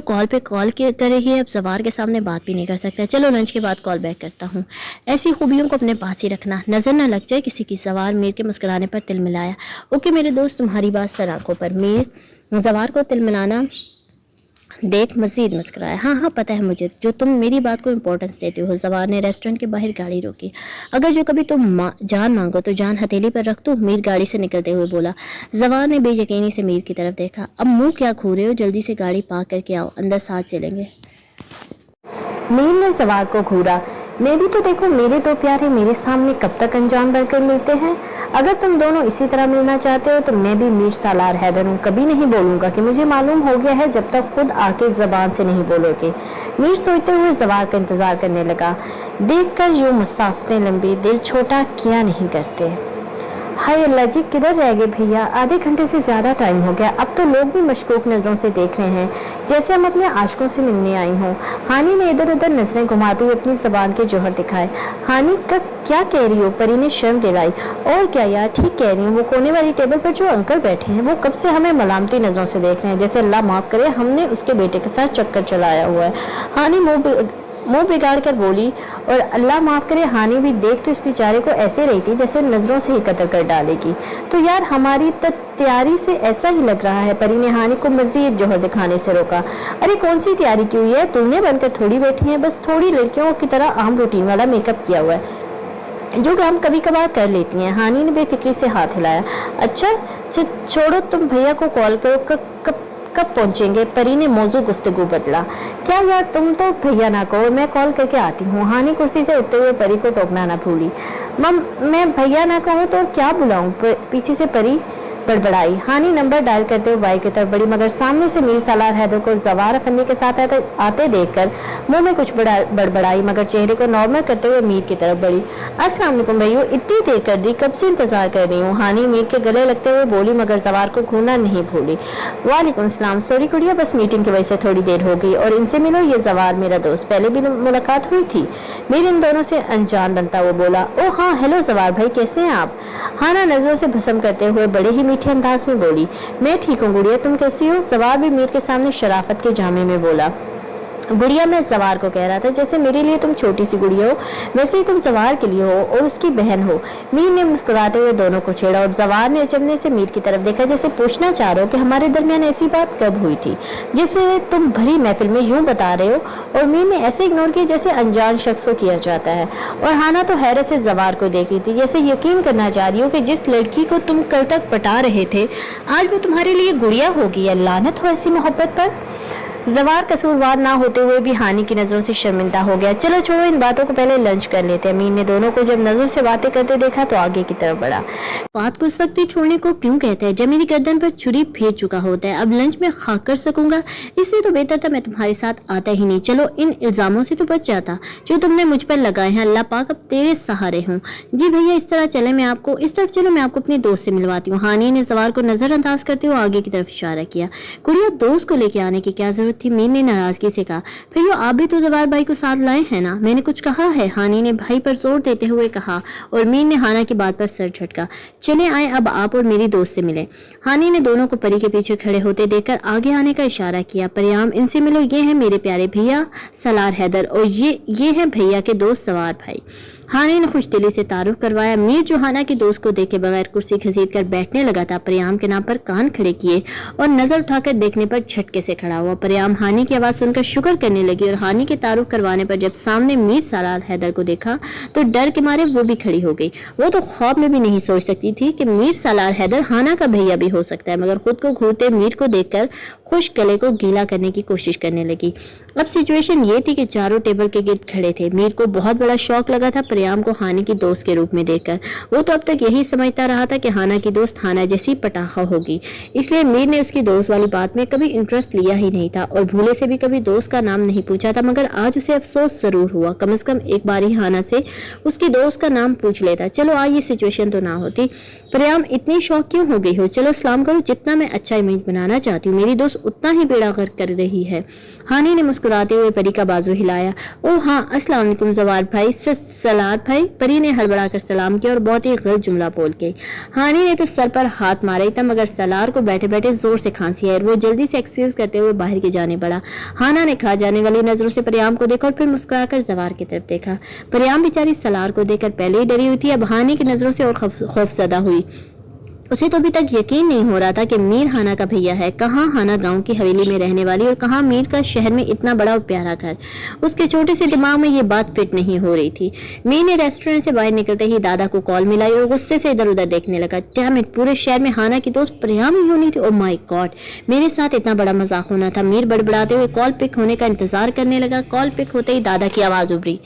کال پہ کال کر رہی ہے، اب زوار کے سامنے بات بھی نہیں کر سکتا۔ چلو لنچ کے بعد کال بیک کرتا ہوں۔ ایسی خوبیوں کو اپنے پاس ہی رکھنا، نظر نہ لگ جائے کسی کی۔ زوار میر کے مسکرانے پر تل ملایا۔ اوکے میرے دوست، تمہاری بات سر آنکھوں پر۔ میر زوار کو تل ملانا دیکھ مزید مسکرایا۔ ہاں پتہ ہے مجھے جو تم میری بات کو امپورٹنس دیتے ہو۔ زوار نے ریسٹورنٹ کے باہر گاڑی روکی۔ اگر جو کبھی تم جان مانگو تو جان ہتھیلی پر رکھ دو، میر گاڑی سے نکلتے ہوئے بولا۔ زوار نے بے یقینی سے میر کی طرف دیکھا۔ اب منہ کیا کھو رہے ہو، جلدی سے گاڑی پارک کر کے آؤ، اندر ساتھ چلیں گے۔ میر نے زوار کو گھورا۔ میں بھی تو دیکھو، میرے 2 پیارے میرے سامنے کب تک انجام بن کر ملتے ہیں؟ اگر تم دونوں اسی طرح ملنا چاہتے ہو تو میں بھی میر سالار حیدر ہوں، کبھی نہیں بولوں گا کہ مجھے معلوم ہو گیا ہے جب تک خود آ کے زبان سے نہیں بولو گے۔ میر سوچتے ہوئے زوار کا انتظار کرنے لگا۔ دیکھ کر یوں مسافتیں لمبی، دل چھوٹا کیا نہیں کرتے۔ ہائے اللہ جی، کدھر رہ گئے بھیا؟ آدھے گھنٹے سے زیادہ ٹائم ہو گیا، اب تو لوگ بھی مشکوک نظروں سے دیکھ رہے ہیں جیسے ہم اپنے عاشقوں سے ملنے آئی ہوں۔ ہانی نے ادھر ادھر نظریں گھماتے ہوئے اپنی زبان کے جوہر دکھائے۔ ہانی کیا کہہ رہی ہو؟ پری نے شرم دلائی۔ اور کیا یار، ٹھیک کہہ رہی ہوں، وہ کونے والی ٹیبل پر جو انکل بیٹھے ہیں وہ کب سے ہمیں ملامتی نظروں سے دیکھ رہے ہیں جیسے اللہ معاف کرے ہم نے اس کے بیٹے کے ساتھ چکر چلایا ہوا ہے۔ ہانی منہ بگاڑ کر بولی، اور اللہ معاف کرے ہانی بھی دیکھ تو اس بیچارے کو ایسے رہی تھی جیسے نظروں سے ہی قتل کر ڈالے گی۔ تو یار ہماری تیاری سے ایسا ہی لگ رہا ہے۔ پری نے ہانی کو مزید جوہر دکھانے سے روکا۔ ارے کون سی تیاری کی ہوئی ہے؟ دلہنیں بن کر تھوڑی بیٹھی ہیں، بس تھوڑی لڑکیوں کی طرح عام روٹین والا میک اپ کیا ہوا ہے جو کام کبھی کبھار کر لیتی ہیں۔ ہانی نے بے فکری سے ہاتھ ہلایا۔ اچھا چھوڑو، تم بھیا کو کال کرو، کب پہنچیں گے؟ پری نے موضوع گفتگو بدلا۔ کیا یار، تم تو بھیا نہ کہو، میں کال کر کے آتی ہوں۔ ہانی کرسی سے اٹھتے ہوئے پری کو ٹوکنا نہ بھولی۔ میں بھیا نہ کہوں تو کیا بلاؤں؟ پیچھے سے پری बड़बड़ाई। हानि नंबर डायल करते हुए बाई की तरफ बढ़ी, मगर सामने से मीर सालार हैदर को जवार अफंदी के साथ आते देखकर मुंह में कुछ बड़बड़ाई, मगर चेहरे को नॉर्मल करते हुए मीर की तरफ बढ़ी। अस्सलाम वालेकुम भैया, इतनी देर कर दी, कब से इंतजार कर रही हूँ। हानि मीर के गले लगते हुए बोली, मगर जवार को घूरना नहीं भूली। वालेकुम सलाम, सॉरी कुड़िया, बस मीटिंग की वजह से थोड़ी देर हो गई। और इनसे मिलो, ये जवार मेरा दोस्त, पहले भी मुलाकात हुई थी। मीर इन दोनों से अनजान बनता हुआ बोला, ओ हाँ, हेलो जवार भाई, कैसे हैं आप। हाना नजरों से भस्म करते हुए बड़े ही मीठे अंदाज में बोली, मैं ठीक हूँ गुड़िया, तुम कैसी हो। जवार भी मीर के सामने शराफत के जामे में बोला, गुड़िया, मैं जवार को कह रहा था, जैसे मेरे लिए तुम छोटी सी गुड़िया हो, वैसे ही तुम जवार के लिए हो और उसकी बहन हो। मीर ने मुस्कुराते हुए दोनों को छेड़ा और जवार ने अचंभे से मीर की तरफ देखा, जैसे पूछना चाह रहे हो कि हमारे दरमियान ऐसी बात कब हुई थी जिसे तुम भरी महफिल में यूं बता रहे हो। और मीर ने ऐसे इग्नोर किया जैसे अनजान शख्स को किया जाता है। और हाना तो हैरत से जवार को देख रही थी, जैसे यकीन करना चाह रही हो कि जिस लड़की को तुम कल तक पटा रहे थे, आज वो तुम्हारे लिए गुड़िया होगी। या लानत हो ऐसी मोहब्बत पर। जवार कसूरवार ना होते हुए भी हानि की नजरों से शर्मिंदा हो गया। चलो छोड़ो इन बातों को, पहले लंच कर लेते हैं। मीर ने दोनों को जब नजर से बातें करते देखा तो आगे की तरफ बढ़ा। बात को उस वक्त ही छोड़ने को क्यों कहते हैं जब मेरी गर्दन पर छुरी फेंक चुका होता है। अब लंच में खा कर सकूंगा, इसलिए तो बेहतर था मैं तुम्हारे साथ आता ही नहीं। चलो इन इल्जामों से तो बच जाता जो तुमने मुझ पर लगाए हैं। अल्लाह पाक अब तेरे सहारे हूँ। जी भैया, इस तरफ चलो मैं आपको अपने दोस्त से मिलवाती हूँ। हानि ने जवार को नजरअंदाज करते हुए आगे की तरफ इशारा किया। कुड़िया, दोस्त को लेके आने की क्या जरूरत थी। मीर ने नाराजगी से कहा, भैया आप भी तो जवार भाई को साथ लाए हैं ना, मैंने कुछ कहा है। हानि ने भाई पर जोर देते हुए कहा और मीर ने हाना की बात पर सर झटका। चले आए, अब आप और मेरी दोस्त से मिले। हानि ने दोनों को परी के पीछे खड़े होते देखकर आगे आने का इशारा किया। परियाम, इनसे मिलो, ये है मेरे प्यारे भैया सलार हैदर और ये है भैया के दोस्त जवार भाई। हानि ने खुश दिली से तारुफ करवाया। मीर जो हाना की दोस्त को देखे बगैर कुर्सी घसीट कर बैठने लगा था, परियाम के नाम पर कान खड़े किए और नजर उठाकर देखने पर झटके से खड़ा हुआ। परियाम हानि की आवाज सुनकर शुक्र करने लगी और हानि के तारुफ करवाने पर जब सामने मीर सालार हैदर को देखा तो डर के मारे वो भी खड़ी हो गई। वो तो ख्वाब में भी नहीं सोच सकती थी कि मीर सालार हैदर हाना का भैया भी हो सकता है, मगर खुद को घूरते मीर को देखकर खुश गले को गीला करने की कोशिश करने लगी। अब सिचुएशन ये थी कि चारों टेबल के गिर्द खड़े थे। मीर को बहुत बड़ा शौक लगा था परियाम को हानि की दोस्त के रूप में देखकर। वो तो अब तक यही समझता रहा था कि हाना की दोस्त हाना जैसी पटाखा होगी, इसलिए मीर ने उसकी दोस्त वाली बात में कभी इंटरेस्ट लिया ही नहीं था और भूले से भी कभी दोस्त का नाम नहीं पूछा था। मगर आज उसे अफसोस जरूर हुआ, कम से कम एक बार ही हाना से उसकी दोस्त का नाम पूछ लेता। चलो आज ये सिचुएशन तो ना होती। परियाम, इतनी शौक क्यों हो गई हो, चलो सलाम करो। जितना मैं अच्छा इमेज बनाना चाहती हूँ मेरी दोस्त उतना ही बेड़ा गर्क कर रही है। हानि ने मुस्कुराते हुए परी का बाजू हिलाया। ओ हाँ, अस्सलाम वालेकुम जवार भाई, सलार भाई। परी ने हड़बड़ा कर सलाम किया और बहुत ही गलत जुमला बोल के। हानि ने तो सर पर हाथ मारा ही था, मगर सलार को बैठे बैठे जोर से खांसी आई और वो जल्दी से एक्सक्यूज करते हुए बाहर की जाने बढ़ा। हाना ने खा जाने वाली नजरों से परियाम को देखा और फिर मुस्कुराकर जवार की तरफ देखा। परियाम बेचारी सलार को देखकर पहले ही डरी हुई थी, अब हानि की नजरों से और खौफजदा हुई। उसे तो अभी तक यकीन नहीं हो रहा था कि मीर हाना का भैया है। कहाँ हाना गांव की हवेली में रहने वाली और कहाँ मीर का शहर में इतना बड़ा और प्यारा घर। उसके छोटे से दिमाग में ये बात फिट नहीं हो रही थी। मीर ने रेस्टोरेंट से बाहर निकलते ही दादा को कॉल मिलाई और गुस्से से इधर उधर देखने लगा। डैम इट, पूरे शहर में हाना की दोस्त परियाम ही होनी थी। ओ माय गॉड, मेरे साथ इतना बड़ा मजाक होना था। मीर बड़बड़ाते हुए कॉल पिक होने का इंतजार करने लगा। कॉल पिक होते ही दादा की आवाज उभरी।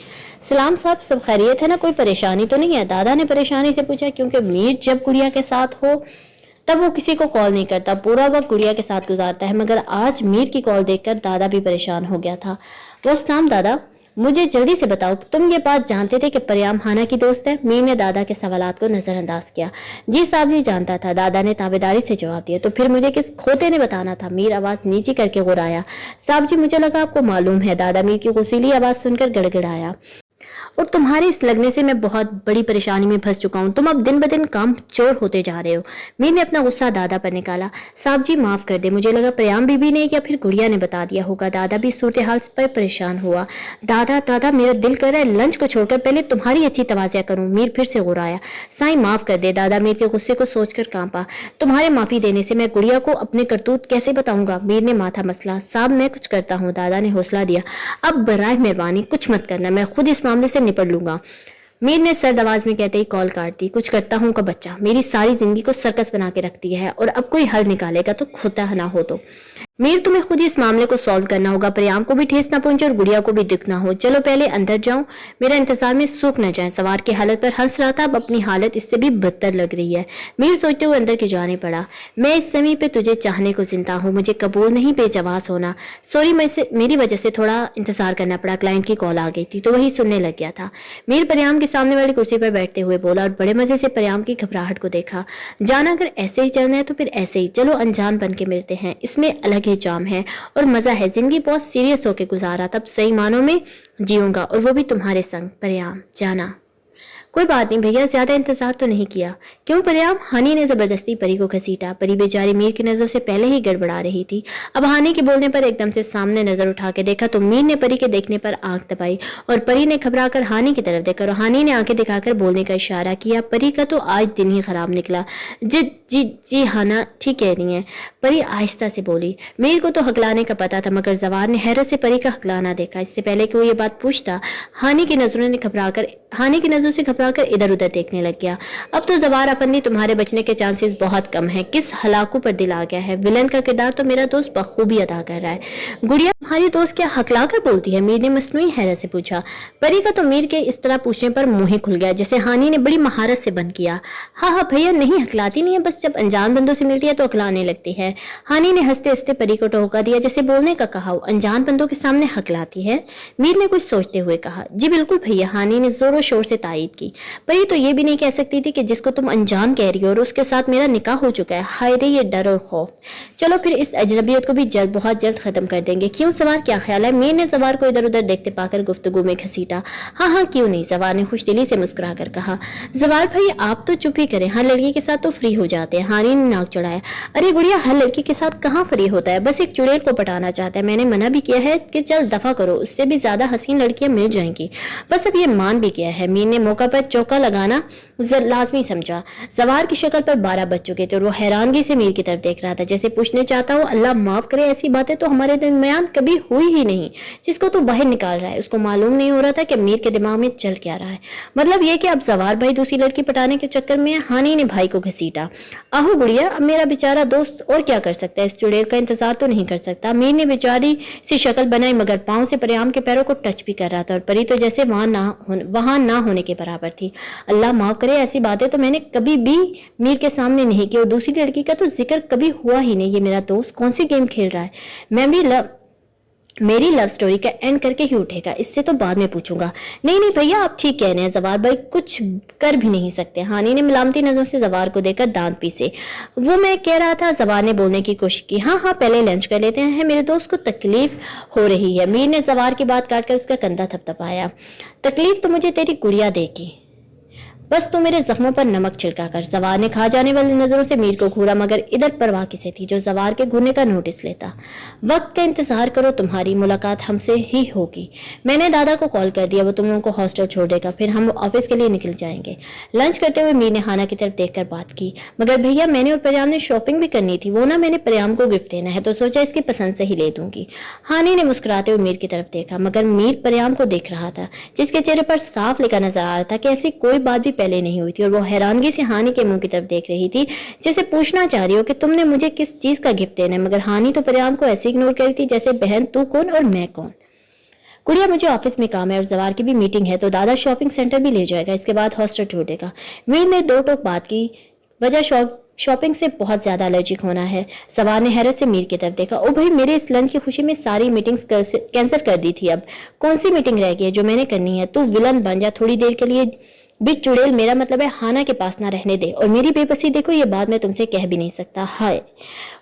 सलाम साहब, सब खैरियत है ना, कोई परेशानी तो नहीं है। दादा ने परेशानी से पूछा, क्योंकि मीर जब गुड़िया के साथ हो तब वो किसी को कॉल नहीं करता, पूरा वक्त गुड़िया के साथ गुजारता है। मगर आज मीर की कॉल देखकर दादा भी परेशान हो गया था। वो सलाम दादा, मुझे जल्दी से बताओ, तुम ये बात जानते थे कि परियाम हाना की दोस्त है। मीर ने दादा के सवालात को नजरअंदाज किया। जी साहब, ये जानता था, दादा ने ताबेदारी से जवाब दिया। तो फिर मुझे किस खोते ने बताना था। मीर आवाज नीची करके गुर्राया। साहब जी, मुझे लगा आपको मालूम है। दादा मीर की गुस्सीली आवाज सुनकर गड़गड़ाया। और तुम्हारे इस लगने से मैं बहुत बड़ी परेशानी में फंस चुका हूँ। तुम अब दिन ब दिन काम चोर होते जा रहे हो। मीर ने अपना गुस्सा दादा पर निकाला। साहब जी माफ कर दे, मुझे लगा परियाम बीबी ने या फिर गुड़िया ने बता दिया होगा। दादा भी सूरत हाल पर परेशान हुआ। दादा मेरा दिल कर रहा है लंच को छोड़कर पहले तुम्हारी अच्छी तवाज़िया करूं। मीर फिर से गुर्राया। साईं माफ कर दे। दादा मीर के गुस्से को सोचकर कांपा। तुम्हारे माफी देने से मैं गुड़िया को अपने करतूत कैसे बताऊंगा। मीर ने माथा मसला। साहब मैं कुछ करता हूँ, दादा ने हौसला दिया। अब बराए मेहरबानी कुछ मत करना, मैं खुद इस मामले से निपट लूंगा। मीर ने सर्द आवाज में कहते ही कॉल काट दी। कुछ करता हूँ का बच्चा, मेरी सारी जिंदगी को सर्कस बना के रख दिया है और अब कोई हल निकालेगा तो खुद ना हो। तो मीर, तुम्हें खुद ही इस मामले को सॉल्व करना होगा। प्रियाम को भी ठेस ना पहुंचे और गुड़िया को भी दुख ना हो। चलो पहले अंदर जाओ, मेरा इंतजार में सूख न जाए। सवार की हालत पर हंस रहा था, अब अपनी हालत इससे भी बदतर लग रही है। मीर सोचते हुए अंदर के जाने पड़ा। मैं इस समय पे तुझे चाहने को जिंदा हूँ, मुझे कबूल नहीं बेजवास होना। सॉरी, मेरी वजह से थोड़ा इंतजार करना पड़ा, क्लाइंट की कॉल आ गई थी तो वही सुनने लग गया था। मीर प्रियाम के सामने वाली कुर्सी पर बैठते हुए बोला और बड़े मजे से प्रियाम की घबराहट को देखा। जाना अगर ऐसे ही चलना है तो फिर ऐसे ही चलो, अनजान बन के मिलते हैं, इसमें अलग ही जाम है और मजा है। जिंदगी बहुत सीरियस होके गुजारा, तब सही मानों में जीऊंगा और वो भी तुम्हारे संग। प्रियाम, जाना। कोई बात नहीं भैया, ज्यादा इंतजार तो नहीं किया। क्यों प्रियाम? हानि ने जबरदस्ती परी को घसीटा। परी बेचारी मीर की नजरों से पहले ही गड़बड़ा रही थी। अब हानि के बोलने पर एकदम से सामने नजर उठा के देखा तो मीर ने परी के देखने पर आंख दबाई और परी ने घबराकर हानि की तरफ देखा और हानि ने आंखें दिखाकर बोलने का इशारा किया। परी का तो आज दिन ही खराब निकला। जी जी जी हाना ठीक कह रही है, परी आहिस्ता से बोली। मीर को तो हकलाने का पता था मगर जवार ने हैरत से परी का हकलाना देखा। इससे पहले कि वो ये बात पूछता, हानि की नजरों से घबराकर इधर उधर देखने लग गया। अब तो जवार अपनी तुम्हारे बचने के चांसेस बहुत कम है। किस हलाकू पर दिल आ गया है। विलन का किरदार तो मेरा दोस्त बखूबी अदा कर रहा है। गुड़िया, तुम्हारी दोस्त क्या हकला कर बोलती है? मीर ने मसनूई हैरत से पूछा। परी का तो मीर के इस तरह पूछने पर मुंह ही खुल गया जैसे हानि ने बड़ी महारत से बंद किया। हाँ भैया, नहीं हकलाती नहीं है, बस जब अनजान बंदों से मिलती है तो हकलाने लगती है। हानि ने हंसते हंसते परी को टोका दिया जैसे बोलने का कहा हो। अनजान बंदों के सामने हकलाती है? मीर ने कुछ सोचते हुए कहा। जी बिल्कुल भैया, हानि ने जोरों शोर से तायीद की। परी तो ये भी नहीं कह सकती थी कि जिसको तुम अनजान कह रही हो और उसके साथ मेरा निकाह हो चुका है। हाय रे ये डर और खौफ। चलो फिर इस अजनबियत को भी बहुत जल्द खत्म कर देंगे। क्यों सवार, क्या ख्याल है? मीर ने सवार को इधर उधर देखते पाकर गुफ्तगू में घसीटा। हाँ क्यों नहीं, सवार ने खुशदिली से मुस्कुरा कर कहा। जवार भाई आप तो चुप ही करें, हर लड़की के साथ तो फ्री हो जाते हैं। हानि ने नाक चढ़ाया। अरे गुड़िया, हर लड़की के साथ कहाँ फ्री होता है, बस एक चुड़ैल को पटाना चाहता है। मैंने मना भी किया है कि चल दफा करो, उससे भी ज्यादा हसीन लड़कियां मिल जाएंगी। बस अब ये मान भी गया है। मीर ने मौका पर चौका लगाना लाजमी समझा। जवार की शक्ल पर 12 बज चुके थे और वो हैरानगी से मीर की तरफ देख रहा था जैसे पूछने चाहता हो, अल्लाह माफ करे, ऐसी बातें तो हमारे दरमियान कभी हुई ही नहीं। जिसको तू बाहर निकाल रहा है उसको मालूम नहीं हो रहा था कि मीर के दिमाग में चल क्या रहा है। मतलब ये कि अब जवार भाई दूसरी लड़की पटाने के चक्कर में हानि ने भाई को घसीटा। आहो गुड़िया, अब मेरा बेचारा दोस्त और क्या कर सकता है, इस चुड़ैल का इंतजार तो नहीं कर सकता। मीर ने बेचारी सी शक्ल बनाई मगर पांव से प्रियाम के पैरों को टच भी कर रहा था और परी तो जैसे वहां ना होने के बराबर थी। अल्लाह माफ करे, ऐसी बातें तो मैंने कभी भी मीर के सामने नहीं की और दूसरी लड़की का तो जिक्र कभी हुआ ही नहीं। ये मेरा दोस्त कौन सी गेम खेल रहा है? मेरी लव स्टोरी का एंड करके ही उठेगा, इससे तो बाद में पूछूंगा। नहीं भैया, आप ठीक कह रहे हैं, जवार भाई कुछ कर भी नहीं सकते। हानि ने मिलामती नजरों से जवार को देखकर दांत पीसे। वो मैं कह रहा था, जवार ने बोलने की कोशिश की। हाँ पहले लंच कर लेते हैं, मेरे दोस्त को तकलीफ हो रही है। मीर ने जवार की बात काटकर उसका कंधा थपथपाया। तकलीफ तो मुझे तेरी गुड़िया देगी, बस तू मेरे जख्मों पर नमक छिड़का कर। जवार ने खा जाने वाली नजरों से मीर को घूरा मगर इधर परवाह किसे थी जो जवार के घूरने का नोटिस लेता। वक्त का इंतजार करो, तुम्हारी मुलाकात हमसे ही होगी। मैंने दादा को कॉल कर दिया, वो तुम लोगों को हॉस्टल छोड़ देगा, फिर हम ऑफिस के लिए निकल जाएंगे। लंच करते हुए मीर ने हाना की तरफ देखकर बात की। मगर भैया, मैंने और प्रियाम ने शॉपिंग भी करनी थी, वो ना मैंने प्रियाम को गिफ्ट देना है तो सोचा इसकी पसंद से ही ले दूंगी। हानि ने मुस्कुराते हुए मीर की तरफ देखा मगर मीर प्रियाम को देख रहा था जिसके चेहरे पर साफ लिखा नजर आ रहा था कि ऐसी कोई बात भी पहले नहीं हुई थी और वो हैरानगी से हानि के मुंह की तरफ देख रही थी जैसे पूछना चाह रही हो कि तुमने मुझे किस चीज का गिफ्ट देना है। मगर हानि तो प्रियाम को ऐसे इग्नोर कर रही थी जैसे बहन तू कौन और मैं कौन। गुड़िया, मुझे ऑफिस में काम है और जवार की भी मीटिंग है तो दादा शॉपिंग सेंटर भी ले जाएगा, इसके बाद हॉस्टल छोड़ देगा। मीर ने दो टोक बात की। वजह शॉपिंग से बहुत ज्यादा एलर्जिक होना है। जवार ने हैरत से मीर की तरफ देखा। ओ भाई, मेरे इस लंच की खुशी में सारी मीटिंग्स कैंसिल कर दी थी, अब कौन सी मीटिंग रह गई है जो मैंने करनी है? तू विलन बन जा थोड़ी देर के लिए भी। चुड़ैल मेरा मतलब है हाना के पास ना रहने दे और मेरी बेबसी देखो, ये बात मैं तुमसे कह भी नहीं सकता। हाय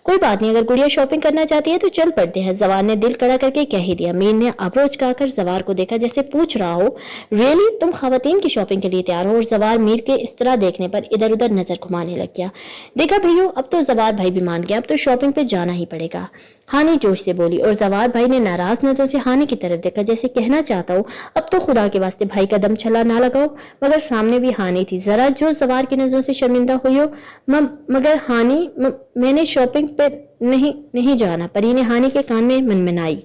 कोई बात नहीं, अगर गुड़िया शॉपिंग करना चाहती है तो चल पड़ते हैं, जवार ने दिल कड़ा करके कह ही दिया। मीर ने अप्रोच कर जवार को देखा जैसे पूछ रहा हो, रियली तुम खवातीन की शॉपिंग के लिए तैयार हो? और जवार मीर के इस तरह देखने पर इधर उधर नजर घुमाने लग गया। देखा भैया, अब तो जवार भाई भी मान गया, अब तो शॉपिंग पे जाना ही पड़ेगा, हानि जोश से बोली। और जवार भाई ने नाराज नजरों से हानि की तरफ देखा जैसे कहना चाहता हूँ अब तो खुदा के वास्ते भाई का दम छला ना लगाओ। मगर सामने भी हानि थी, जरा जो जवार की नजरों से शर्मिंदा हुई हो। मगर हानि, मैंने शॉपिंग पे नहीं जाना, परी ने हानि के कान में मनमनाई।